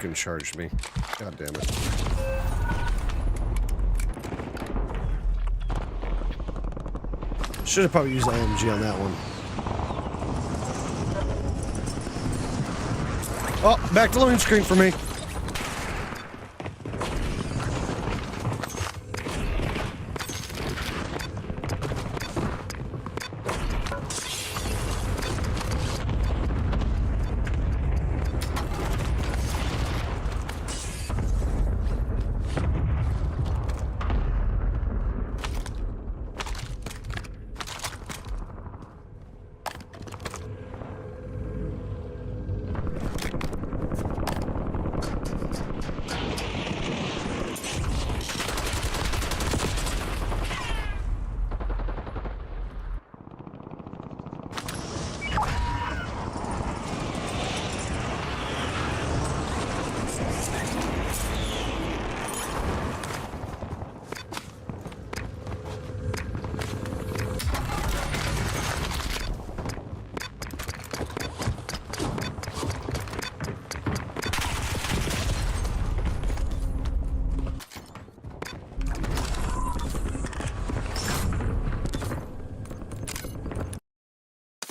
fucking charged me. God damn it. Should have probably used IMG on that one. Oh, back to loading screen for me.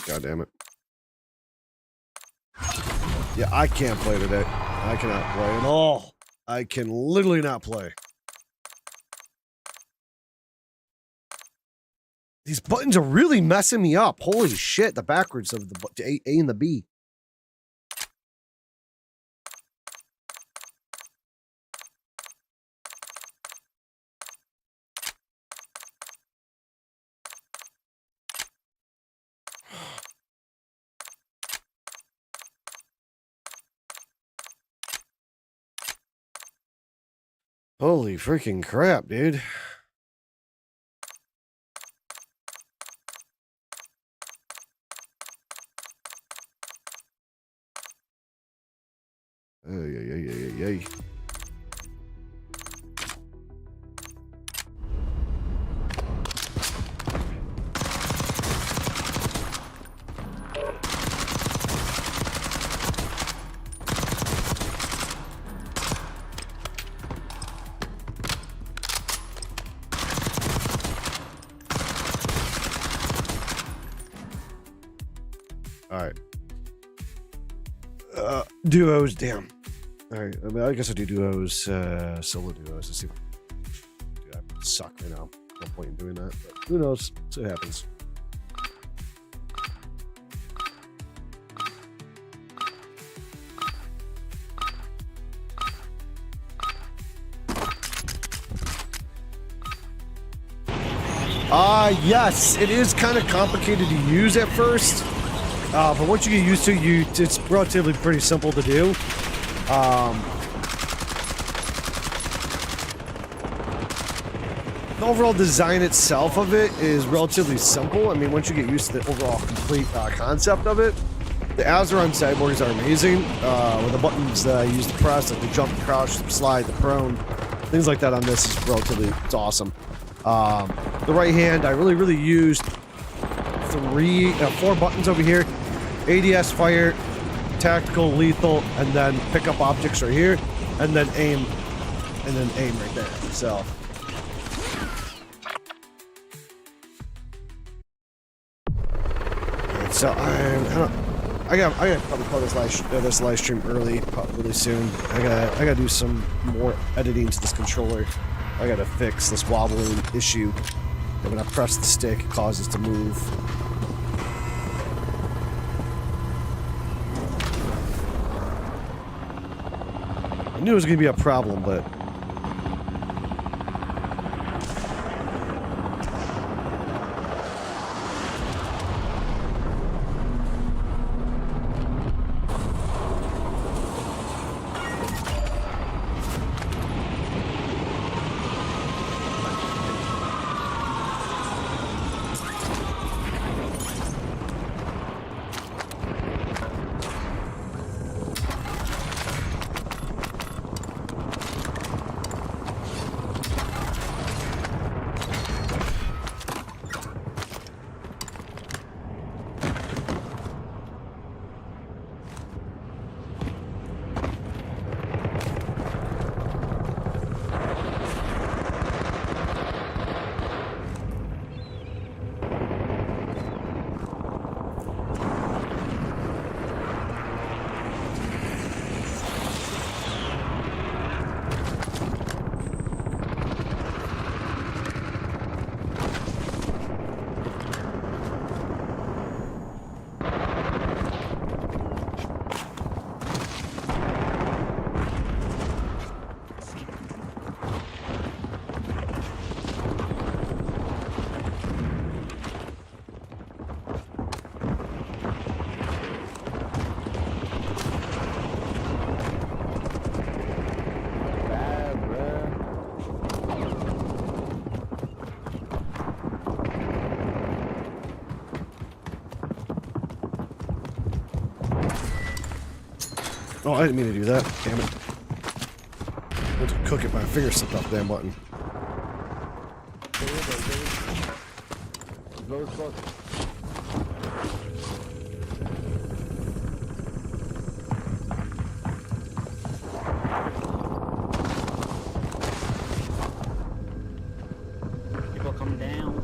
God damn it. Yeah, I can't play today. I cannot play at all. I can literally not play. These buttons are really messing me up. Holy shit, the backwards of the A and the B. Holy freaking crap, dude. Ay. Alright. Duos, damn. Alright, I mean, I guess I do duos, solo duos. Let's see. Dude, I suck right now. No point in doing that, but who knows? So it happens. Yes, it is kind of complicated to use at first. But once you get used to it, it's relatively pretty simple to do. The overall design itself of it is relatively simple. I mean, once you get used to the overall complete concept of it, the Azeron Cyborgs are amazing. With the buttons that I use to press, like the jump, the crouch, the slide, the prone, things like that on this is it's awesome. The right hand, I really used 4 buttons over here. ADS, fire, tactical, lethal, and then pick up objects right here, and then aim right there. So, I gotta probably call this live stream early, really soon. I gotta do some more editing to this controller. I gotta fix this wobbling issue. And when I press the stick, it causes it to move. I knew it was gonna be a problem, but Oh, I didn't mean to do that. Damn it. I went to cook it, my finger slipped off the damn button. Close. People come down.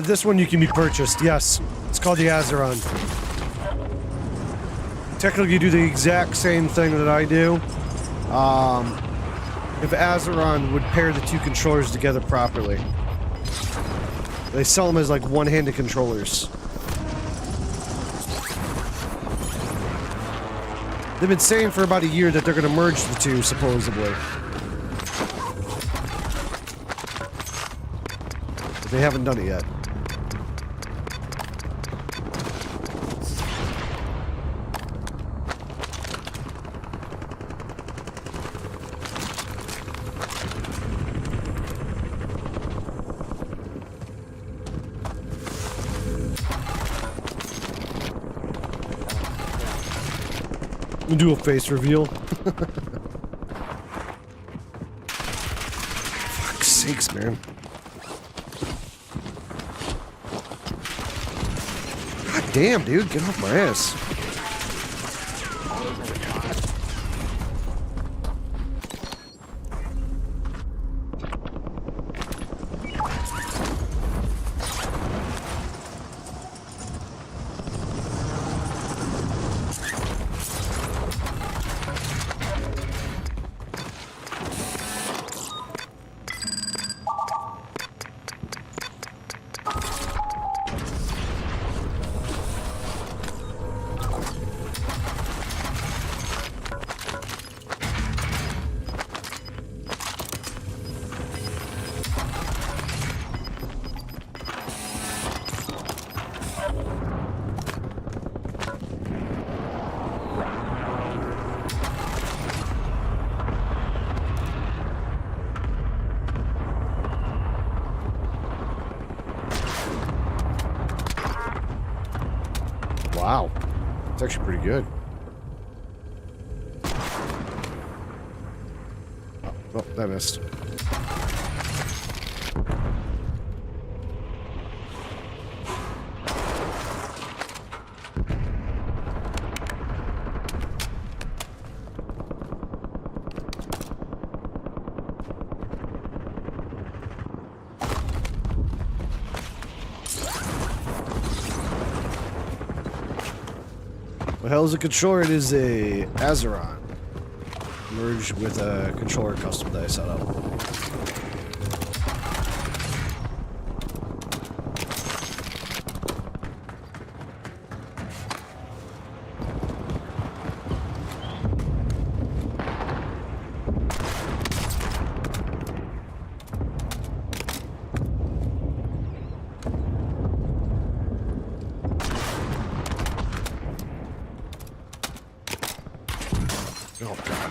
This one you can be purchased, yes. It's called the Azeron. Technically you do the exact same thing that I do. If Azeron would pair the two controllers together properly. They sell them as like one-handed controllers. They've been saying for about a year that they're going to merge the two, supposedly. But they haven't done it yet. We'll do a face reveal. Fuck's sakes, man. God damn, dude, get off my ass. Wow. It's actually pretty good. Oh, that missed. What the hell is a controller? It is a Azeron merged with a controller custom that I set up. Oh, God.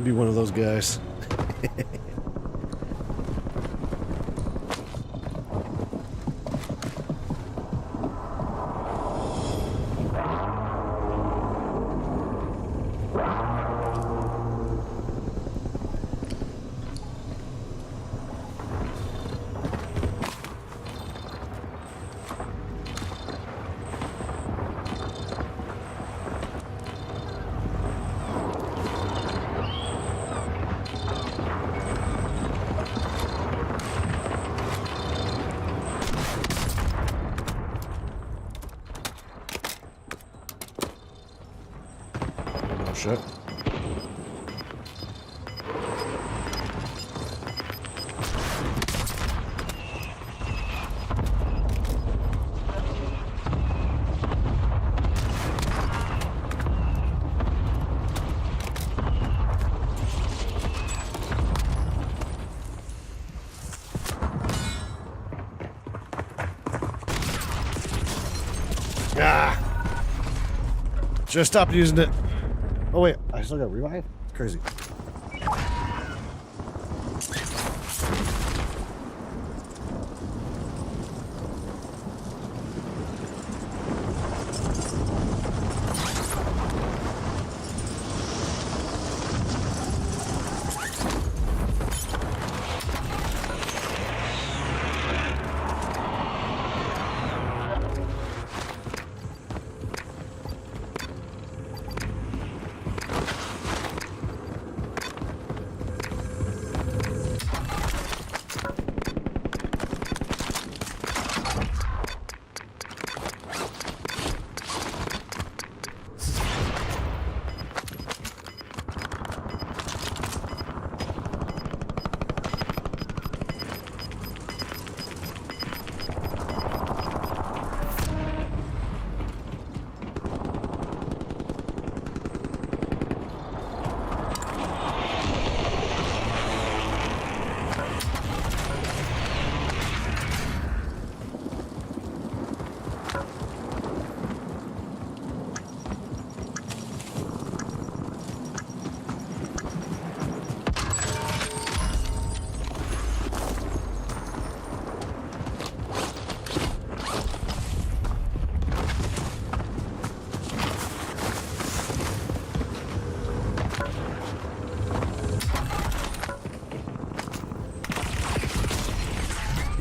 Be one of those guys. Ah! Just stop using it. Oh wait, I still got revive? It's crazy.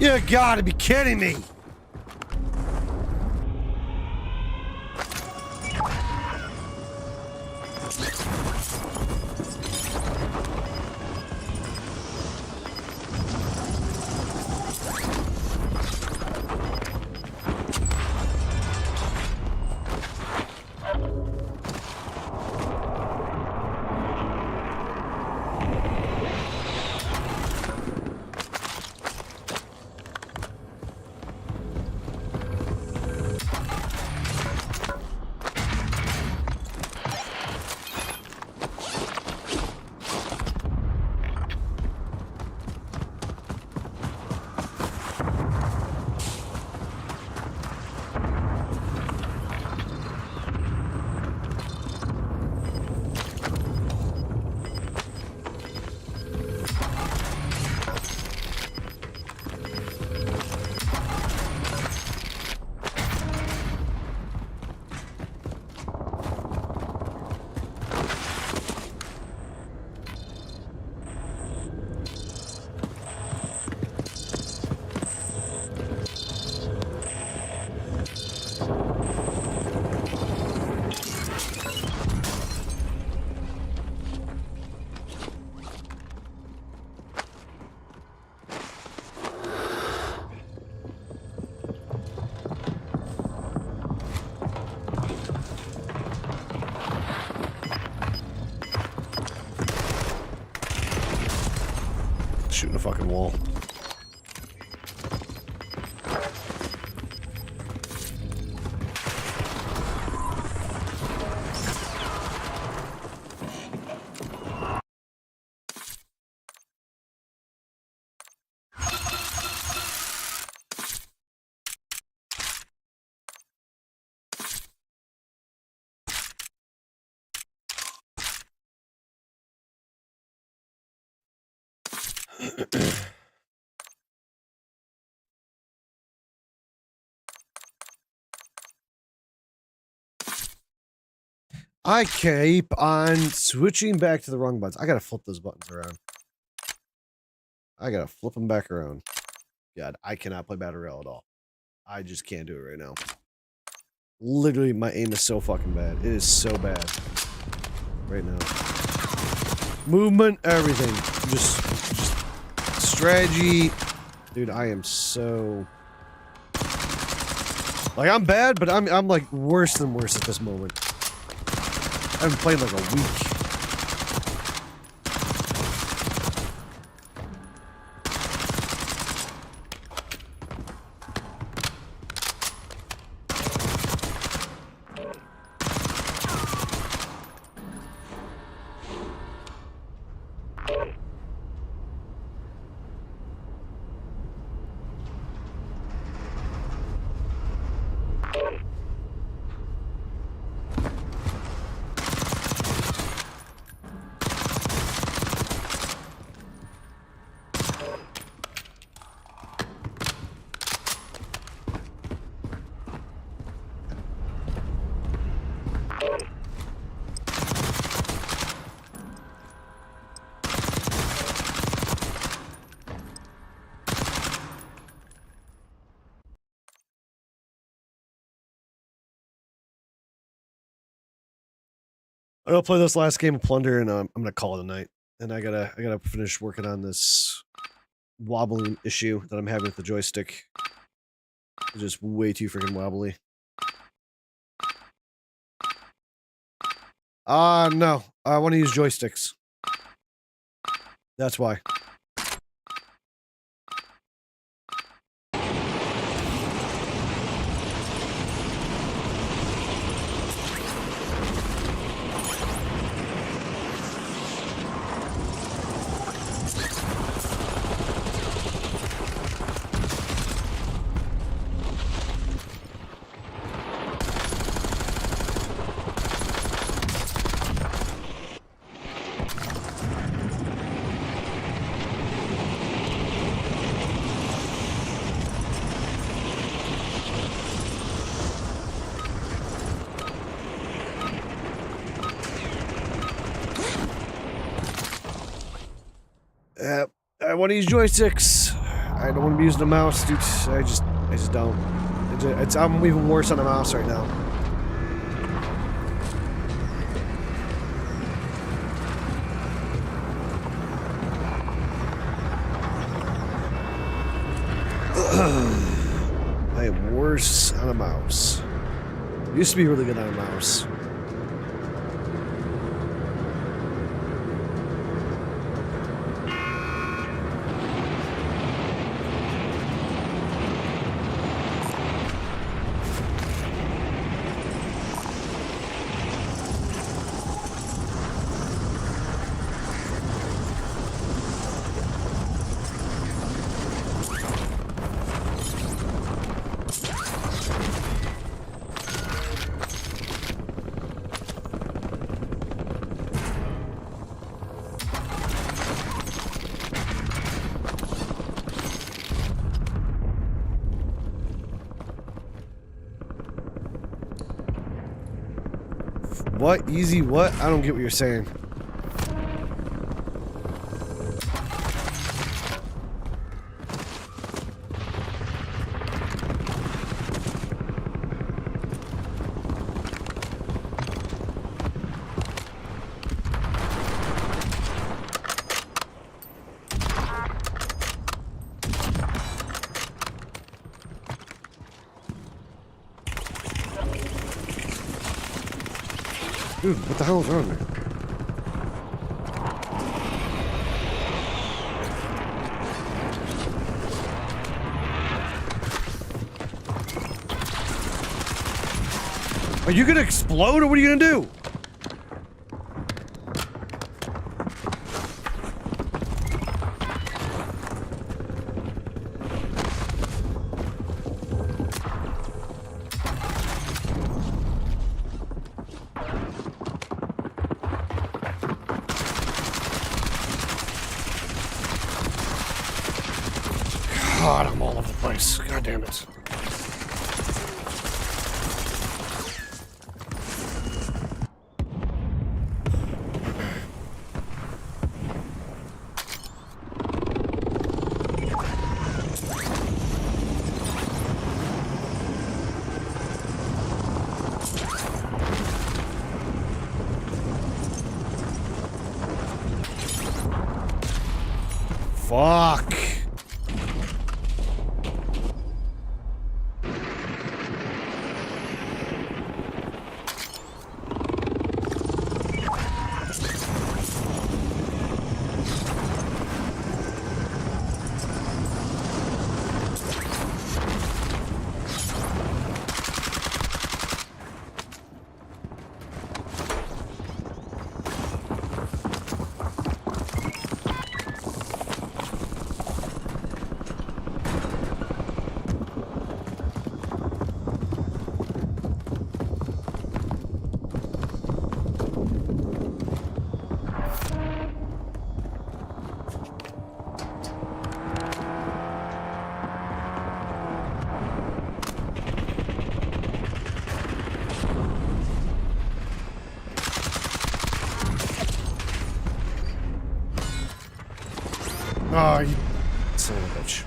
You gotta be kidding me! Shooting a fucking wall. I keep on switching back to the wrong buttons. I gotta flip those buttons around. I gotta flip them back around. God, I cannot play Battle Royale at all. I just can't do it right now. Literally, my aim is so fucking bad. It is so bad. Right now. Movement, everything. Just strategy. Dude, I am so... Like, I'm bad, but I'm like worse than worse at this moment. I haven't played like a week. I'll play this last game of Plunder, and I'm gonna call it a night. And I gotta finish working on this wobbling issue that I'm having with the joystick. It's just way too freaking wobbly. No. I want to use joysticks. That's why. I want to use joysticks. I don't want to be using a mouse, dude. I just don't. I'm even worse on a mouse right now. I am worse on a mouse. Used to be really good on a mouse. What? Easy what? I don't get what you're saying. Dude, what the hell is wrong with me? Are you gonna explode or what are you gonna do? God, I'm all over the place. God damn it. Fuck. Oh, you son of a bitch.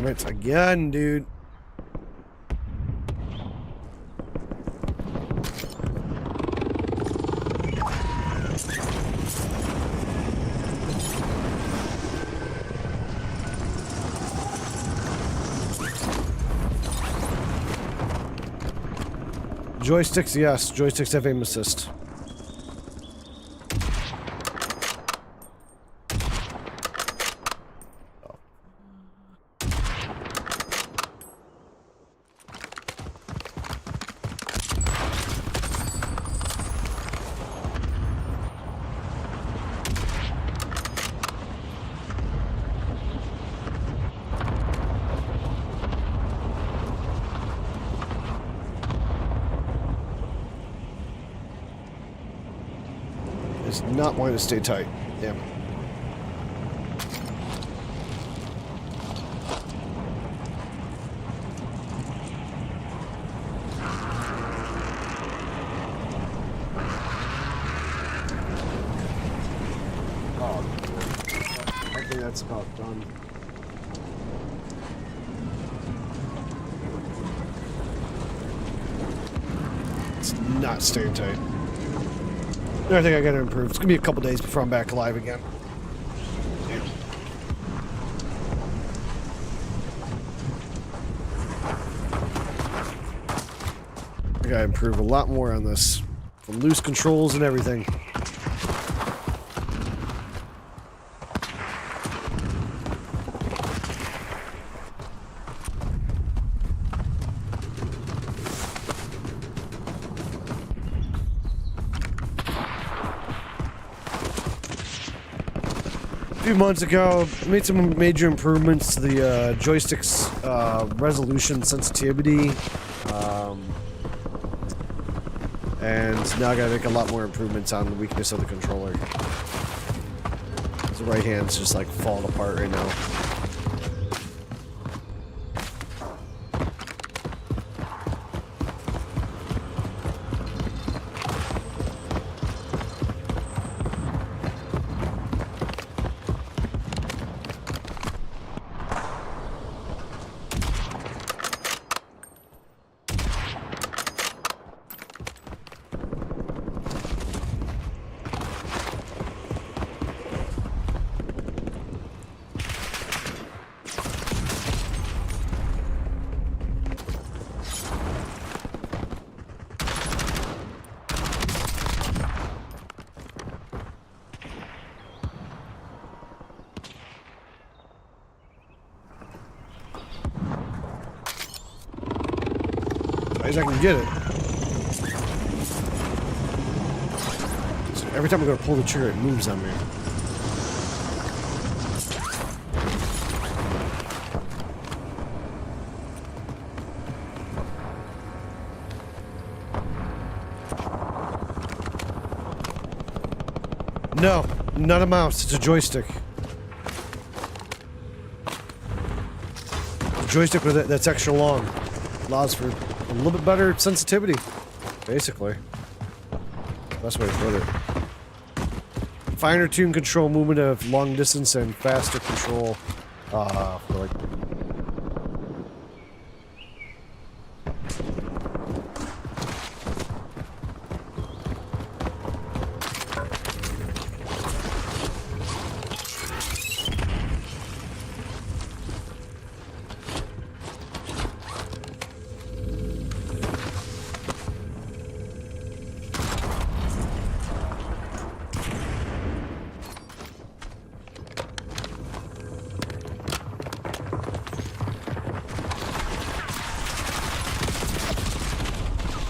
Damn it, again, dude. Joysticks, yes. Joysticks have aim assist. Not wanting to stay tight. Damn it. Oh, I think that's about done. It's not staying tight. I think I gotta improve. It's gonna be a couple days before I'm back alive again. Damn. I gotta improve a lot more on this. From loose controls and everything. A few months ago, I made some major improvements to the joystick's resolution sensitivity, and now I gotta make a lot more improvements on the weakness of the controller. The right hand's just like falling apart right now. As I can get it. So every time I go to pull the trigger, it moves on me. No, not a mouse. It's a joystick. A joystick with it that's extra long allows for a little bit better sensitivity, basically. Best way to put it. Finer tune control movement of long distance and faster control for like.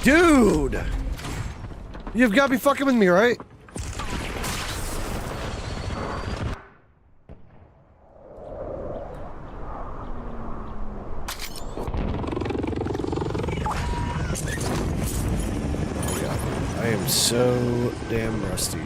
Dude! You've got to be fucking with me, right? Oh yeah, I am so damn rusty.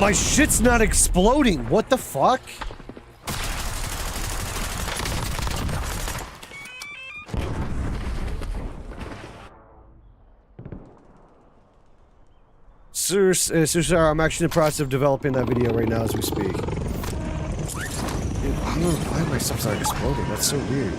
my shit's not exploding. What the fuck? Sir, I'm actually in the process of developing that video right now as we speak. Dude, I don't know why my stuff's not exploding. That's so weird.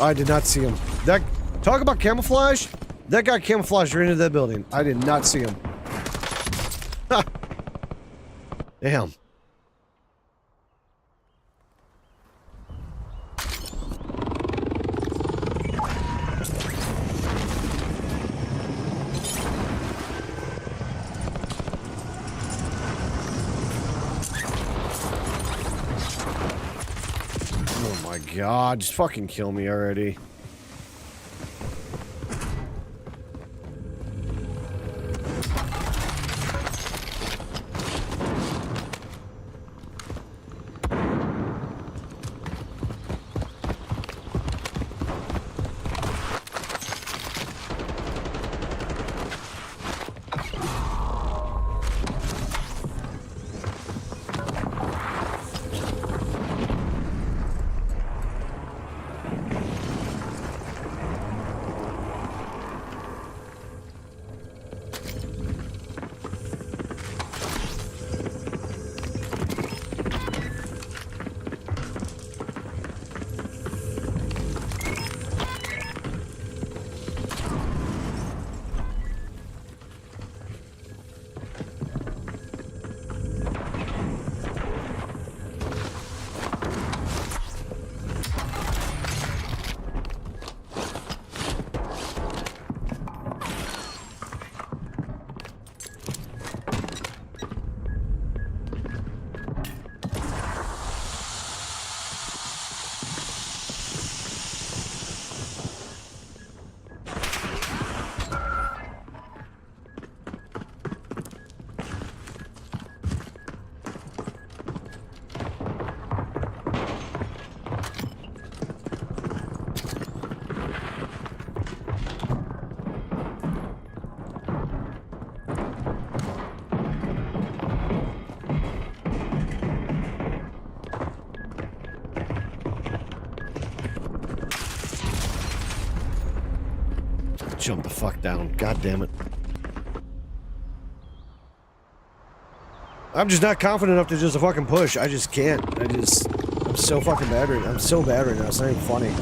I did not see him. That talk about camouflage. That guy camouflaged right into that building. I did not see him. Ha. Damn. God, just fucking kill me already. Jump the fuck down. God damn it. I'm just not confident enough to just fucking push. I just can't. I'm so fucking bad right now. I'm so bad right now. It's not even funny.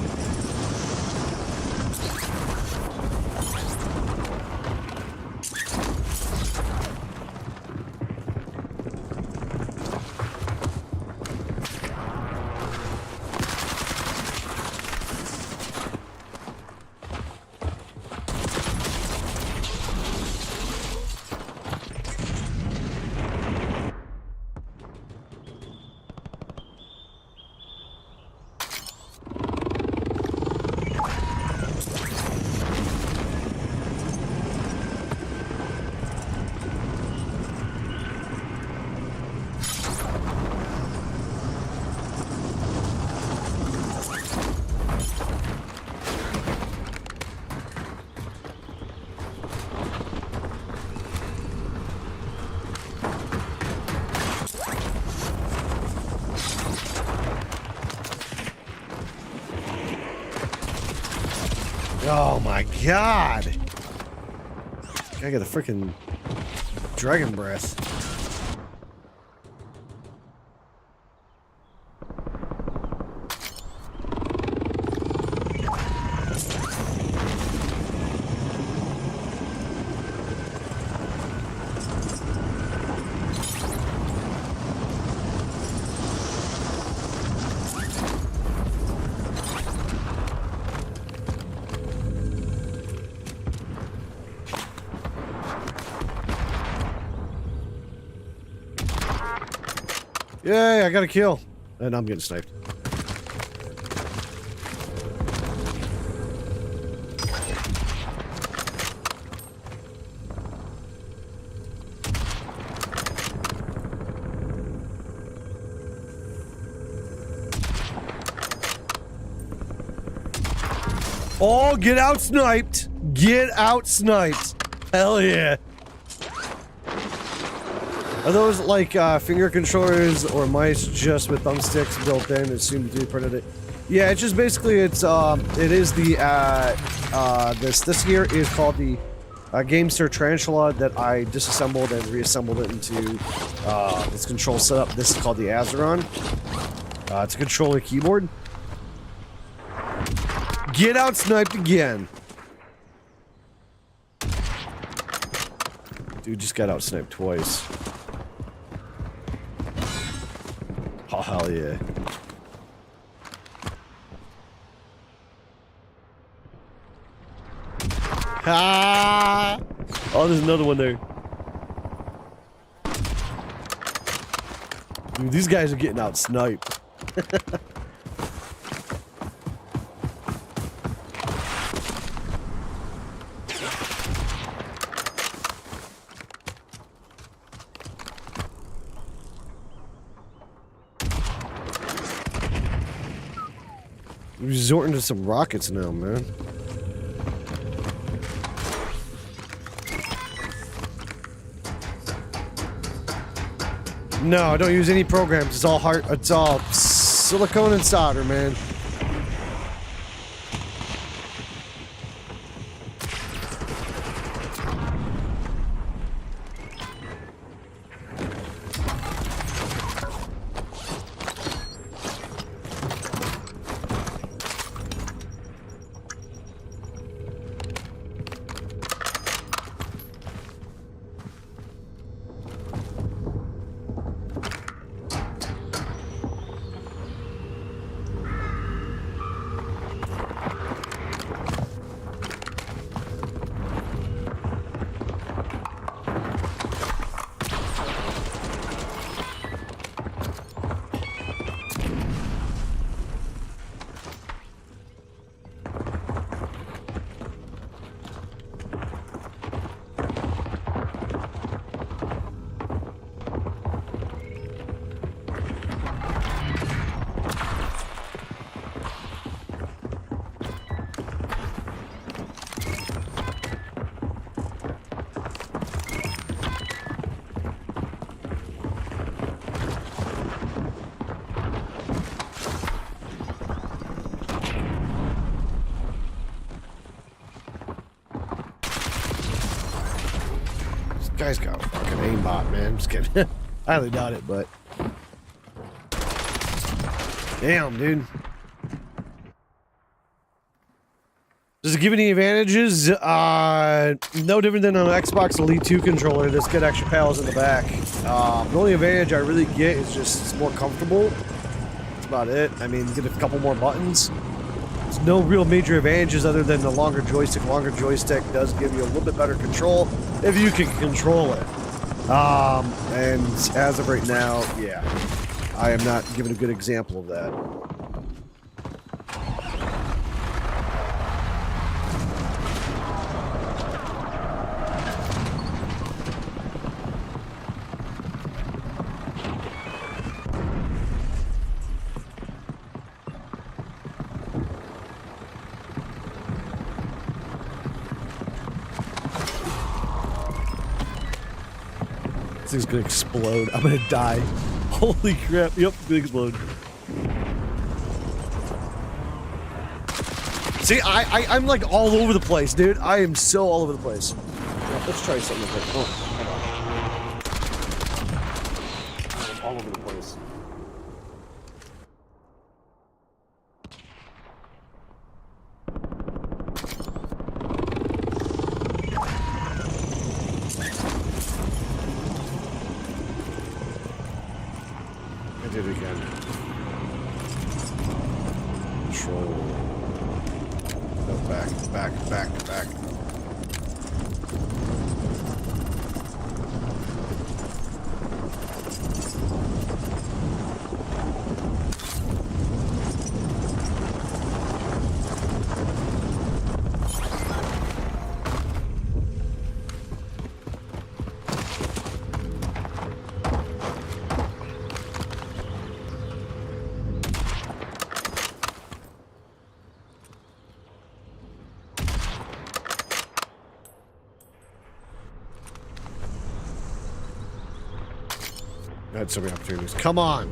Oh my god! I got a freaking dragon breath. Yay, I got a kill. And I'm getting sniped. Oh, get out sniped. Get out sniped. Hell yeah. Are those like finger controllers or mice just with thumbsticks built in? It seemed to be printed it. Yeah, it's just basically it is the this here is called the Gamester Tarantula that I disassembled and reassembled it into this control setup. This is called the Azeron. It's a controller keyboard. Get out sniped again. Dude just got out sniped twice. Oh, hell yeah. Ah! Oh, there's another one there. Dude, these guys are getting out sniped. Resorting to some rockets now, man. No, I don't use any programs. It's all it's all silicone and solder, man. Guy's got a fucking aimbot, man. I'm just kidding. I highly doubt it, but damn, dude. Does it give any advantages? No different than an Xbox Elite 2 controller. This got extra paddles in the back. The only advantage I really get is just it's more comfortable. That's about it. I mean, you get a couple more buttons. There's no real major advantages other than the longer joystick. Longer joystick does give you a little bit better control if you can control it. And as of right now, yeah, I am not giving a good example of that. This thing's gonna explode. I'm gonna die. Holy crap. Yep, it's gonna explode. See, I'm like all over the place, dude. I am so all over the place. Yeah, let's try something different. Oh, hold on. I'm all over the place. I did it again. Control. No, back. had so many opportunities. Come on.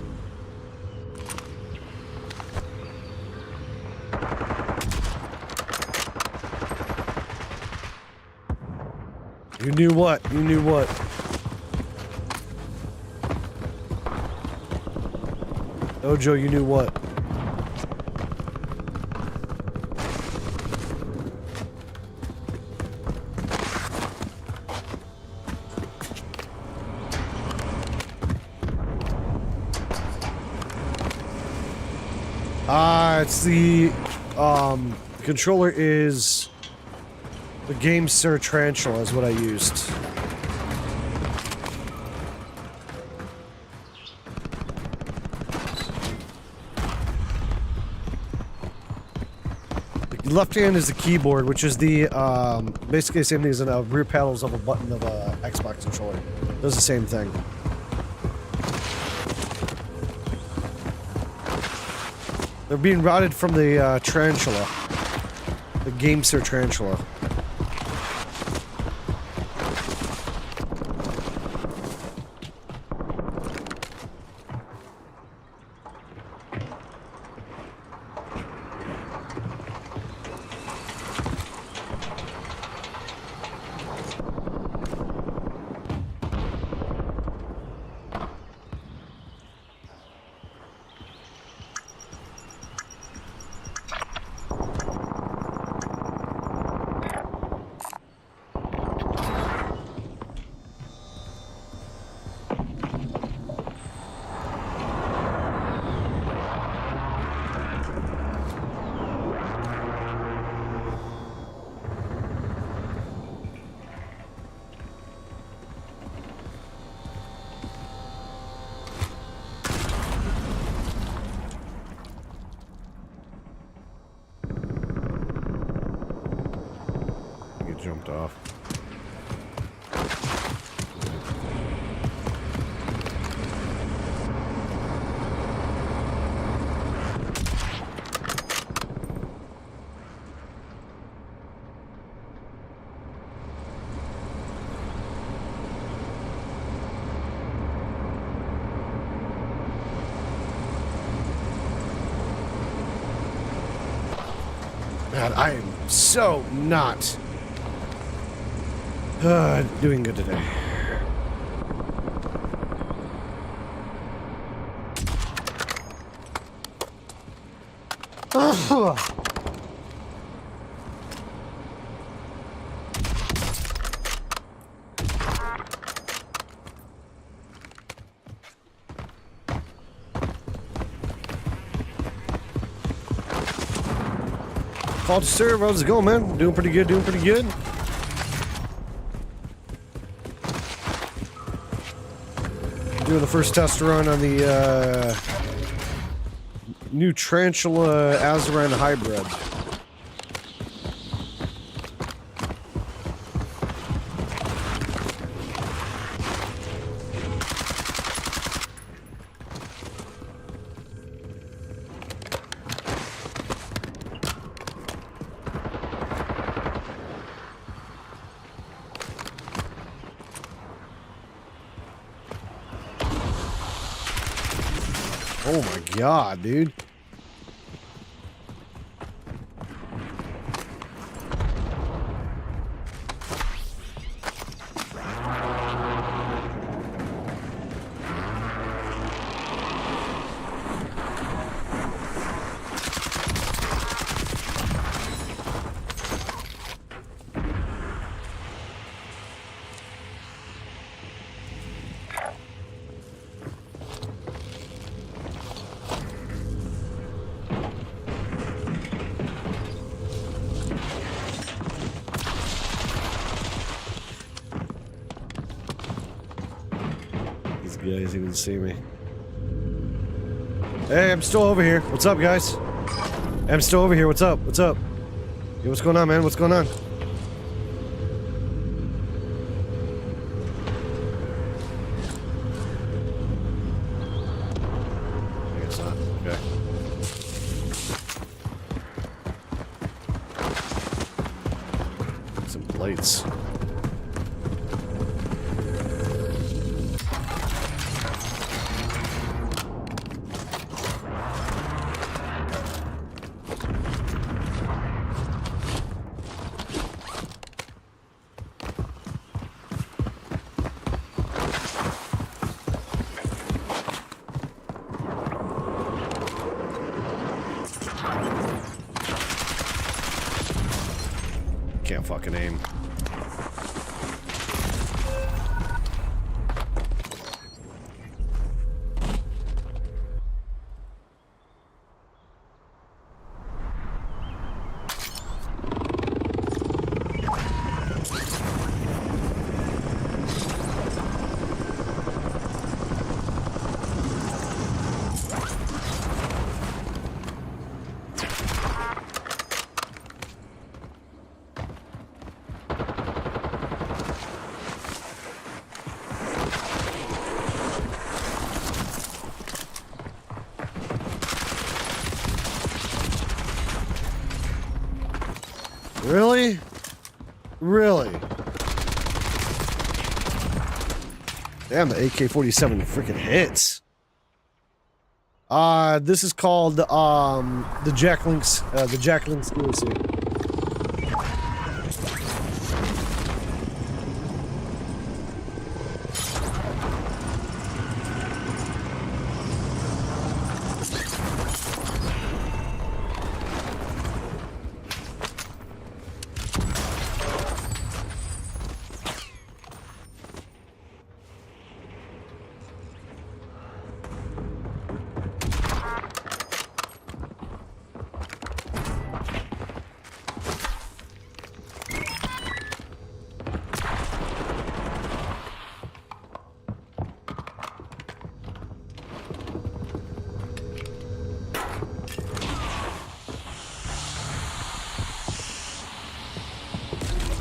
You knew what? You knew what? Ojo, you knew what? It's the controller is the game Sir Tarantula is what I used. The left hand is the keyboard, which is the basically the same thing as the rear pedals of a button of a Xbox controller. Does the same thing. They're being routed from the Tarantula. The Gamester Tarantula. Jumped off. God, I am so not doing good today. Fault to serve, how's it going, man? Doing pretty good, doing pretty good. Doing the first test run on the new Tarantula Azeron hybrid. Oh my god, dude. Guys even see me. Hey, I'm still over here. What's up, guys? I'm still over here. What's up? What's up? Yo, what's going on, man? What's going on? I guess not. Okay. Some plates. can't fucking aim. Really? Really? Damn, the AK-47 freaking hits. This is called the Jack Link's DLC.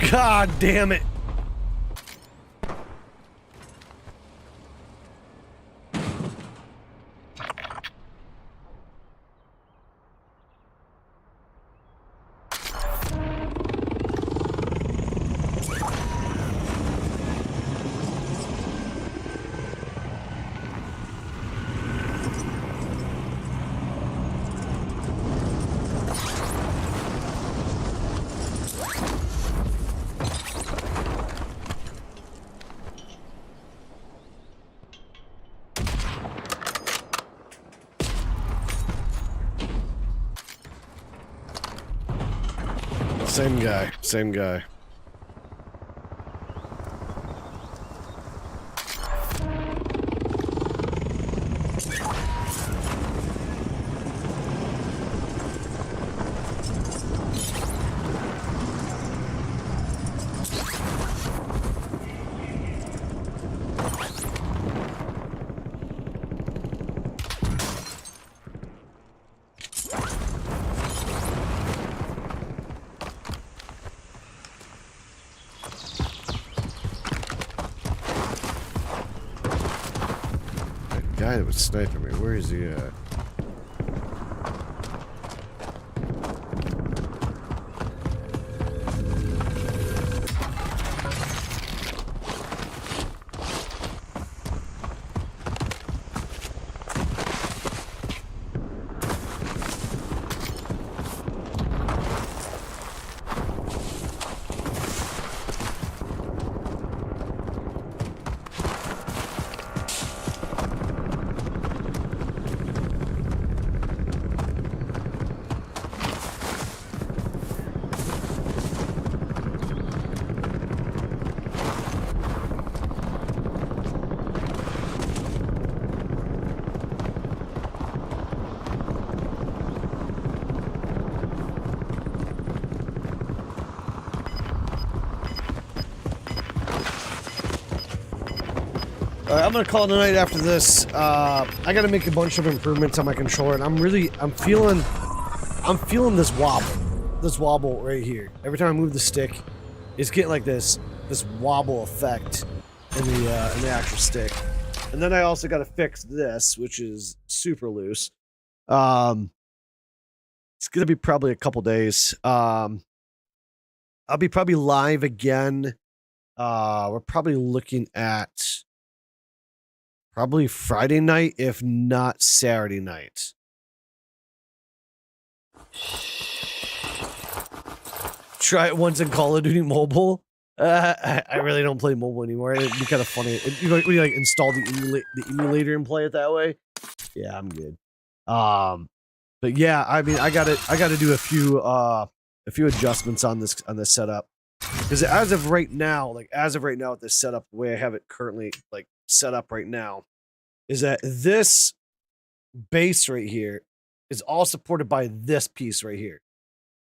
God damn it. Same guy, same guy. Guy that was sniping me, where is he at? I'm gonna call it a night after this. I gotta make a bunch of improvements on my controller, and I'm feeling this wobble right here. Every time I move the stick, it's getting like this wobble effect in the actual stick. And then I also gotta fix this, which is super loose. It's gonna be probably a couple days. I'll be probably live again. We're probably looking at probably Friday night, if not Saturday night. Try it once in Call of Duty Mobile. I really don't play mobile anymore. It'd be kind of funny. You like install the emulator and play it that way. Yeah, I'm good. But yeah, I mean, I gotta do a few adjustments on this setup. Because as of right now, with this setup, the way I have it currently like set up right now, is that this base right here is all supported by this piece right here.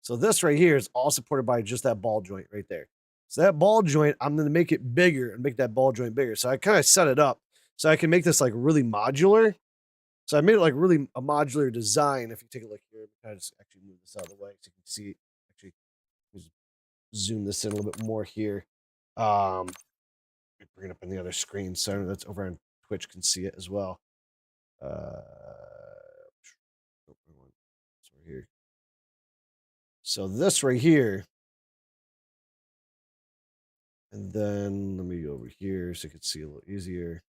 So this right here is all supported by just that ball joint right there. So that ball joint, I'm going to make it bigger and make that ball joint bigger. So I kind of set it up so I can make this like really modular. So I made it like really a modular design. If you take a look here, I just actually move this out of the way so you can see. Actually, zoom this in a little bit more here. Bring it up on the other screen so that's over on Twitch can see it as well. Here. So this right here, and then let me go over here so you can see a little easier.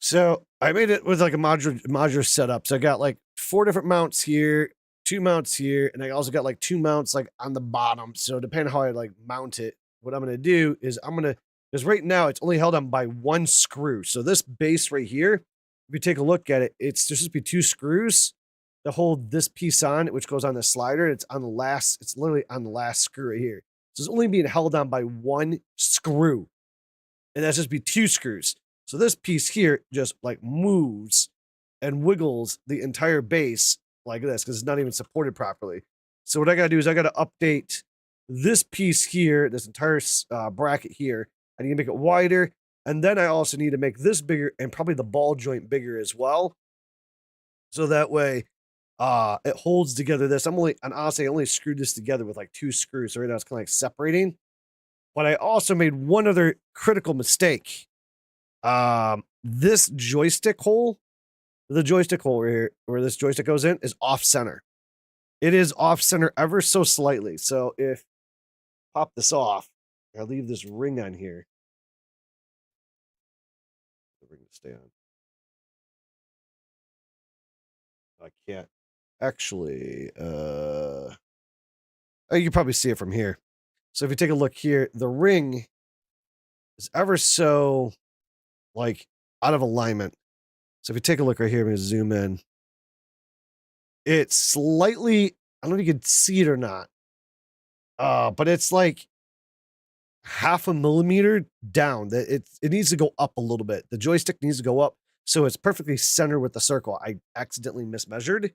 So I made it with like a modular setup. So I got like 4 different mounts here, 2 mounts here, and I also got like 2 mounts like on the bottom. So depending on how I like mount it, what I'm gonna do is because right now it's only held on by 1 screw. So this base right here, if you take a look at it, there's supposed to be 2 screws to hold this piece on, which goes on the slider. It's literally on the last screw right here. So it's only being held on by 1 screw. And that's just be 2 screws. So this piece here just like moves and wiggles the entire base like this because it's not even supported properly. So what I got to do is I got to update this piece here, this entire bracket here. I need to make it wider. And then I also need to make this bigger and probably the ball joint bigger as well. So that way it holds together this. Honestly, I only screwed this together with like 2 screws. So right now it's kind of like separating. But I also made one other critical mistake. This joystick hole, the joystick hole right here, where this joystick goes in, is off center. It is off center ever so slightly. So if I pop this off, I'll leave this ring on here. The ring to stay on. I can't actually. You can probably see it from here. So if you take a look here, the ring is ever so like out of alignment. So if you take a look right here, I'm going to zoom in. It's slightly, I don't know if you can see it or not. But it's like 0.5 millimeter down. It needs to go up a little bit. The joystick needs to go up so it's perfectly centered with the circle. I accidentally mismeasured.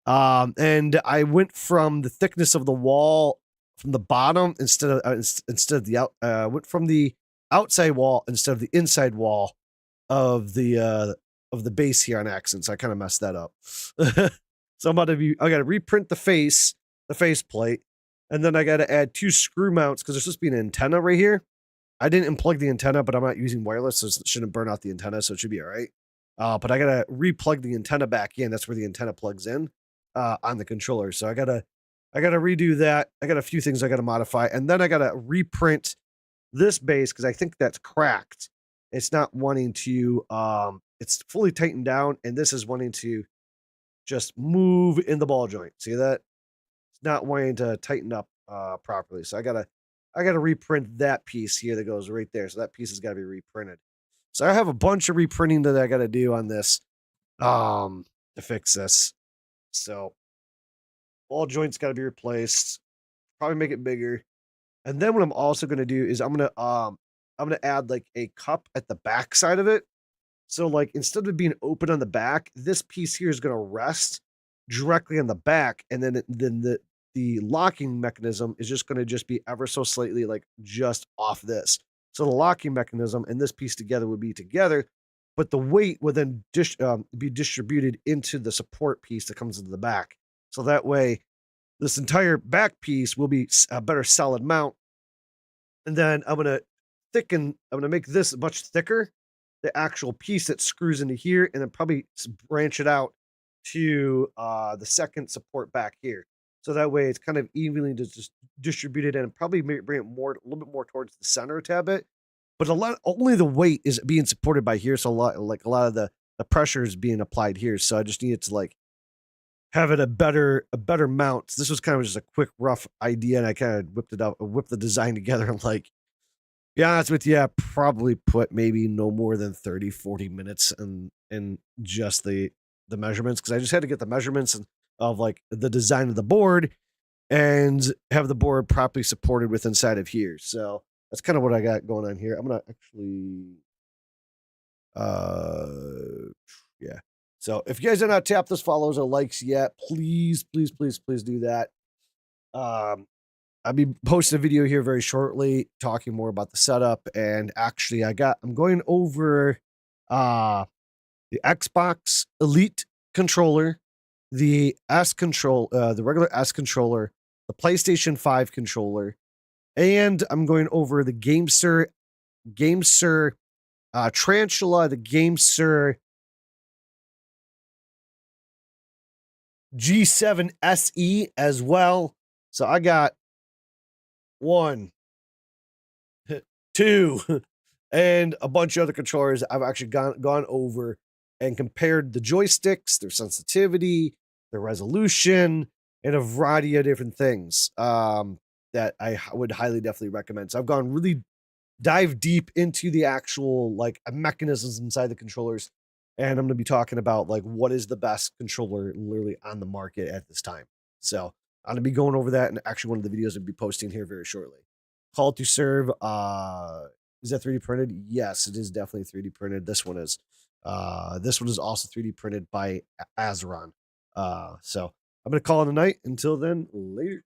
And I went from the thickness of the wall from the bottom instead of the went from the outside wall instead of the inside wall of the base here on accident. So I kind of messed that up. So I got to reprint the face plate, and then I got to add 2 screw mounts because there's supposed to be an antenna right here. I didn't unplug the antenna, but I'm not using wireless, so it shouldn't burn out the antenna, so it should be all right. But I got to replug the antenna back in. That's where the antenna plugs in on the controller. So I got to redo that. I got a few things I got to modify, and then I got to reprint this base because I think that's cracked. It's not wanting to, it's fully tightened down, and this is wanting to just move in the ball joint. See that? It's not wanting to tighten up properly. So I gotta reprint that piece here that goes right there. So that piece has got to be reprinted. So I have a bunch of reprinting that I got to do on this to fix this. So ball joints got to be replaced. Probably make it bigger. And then what I'm also going to do is I'm going to add like a cup at the back side of it. So like instead of being open on the back, this piece here is going to rest directly on the back, and then the locking mechanism is just going to be ever so slightly like just off this. So the locking mechanism and this piece together would be together, but the weight would then be distributed into the support piece that comes into the back. So that way, this entire back piece will be a better solid mount. And then I'm going to make this much thicker, the actual piece that screws into here, and then probably branch it out to the second support back here. So that way it's kind of evenly just distributed and probably bring it a little bit more towards the center a tad bit. But only the weight is being supported by here. So a lot of the pressure is being applied here. So I just needed to like have it a better mount. This was kind of just a quick rough idea, and I kind of whipped the design together in like Be honest with you, I probably put maybe no more than 30, 40 minutes in just the measurements, because I just had to get the measurements of like the design of the board and have the board properly supported with inside of here. So that's kind of what I got going on here. I'm gonna actually yeah. So if you guys are not tapped those follows or likes yet, please do that. I'll be posting a video here very shortly talking more about the setup. And actually I'm going over the Xbox Elite controller, the the regular S controller, the PlayStation 5 controller, and I'm going over the GameSir Tarantula, the GameSir G7 SE as well. So I got 1, 2, and a bunch of other controllers. I've actually gone over and compared the joysticks, their sensitivity, their resolution, and a variety of different things that I would highly definitely recommend. So I've gone really dive deep into the actual like mechanisms inside the controllers, and I'm going to be talking about like what is the best controller literally on the market at this time. So I'm going to be going over that, and actually one of the videos I'll be posting here very shortly. Call to serve, is that 3D printed? Yes, it is definitely 3D printed. This one is also 3D printed by Azeron. So I'm going to call it a night. Until then, later.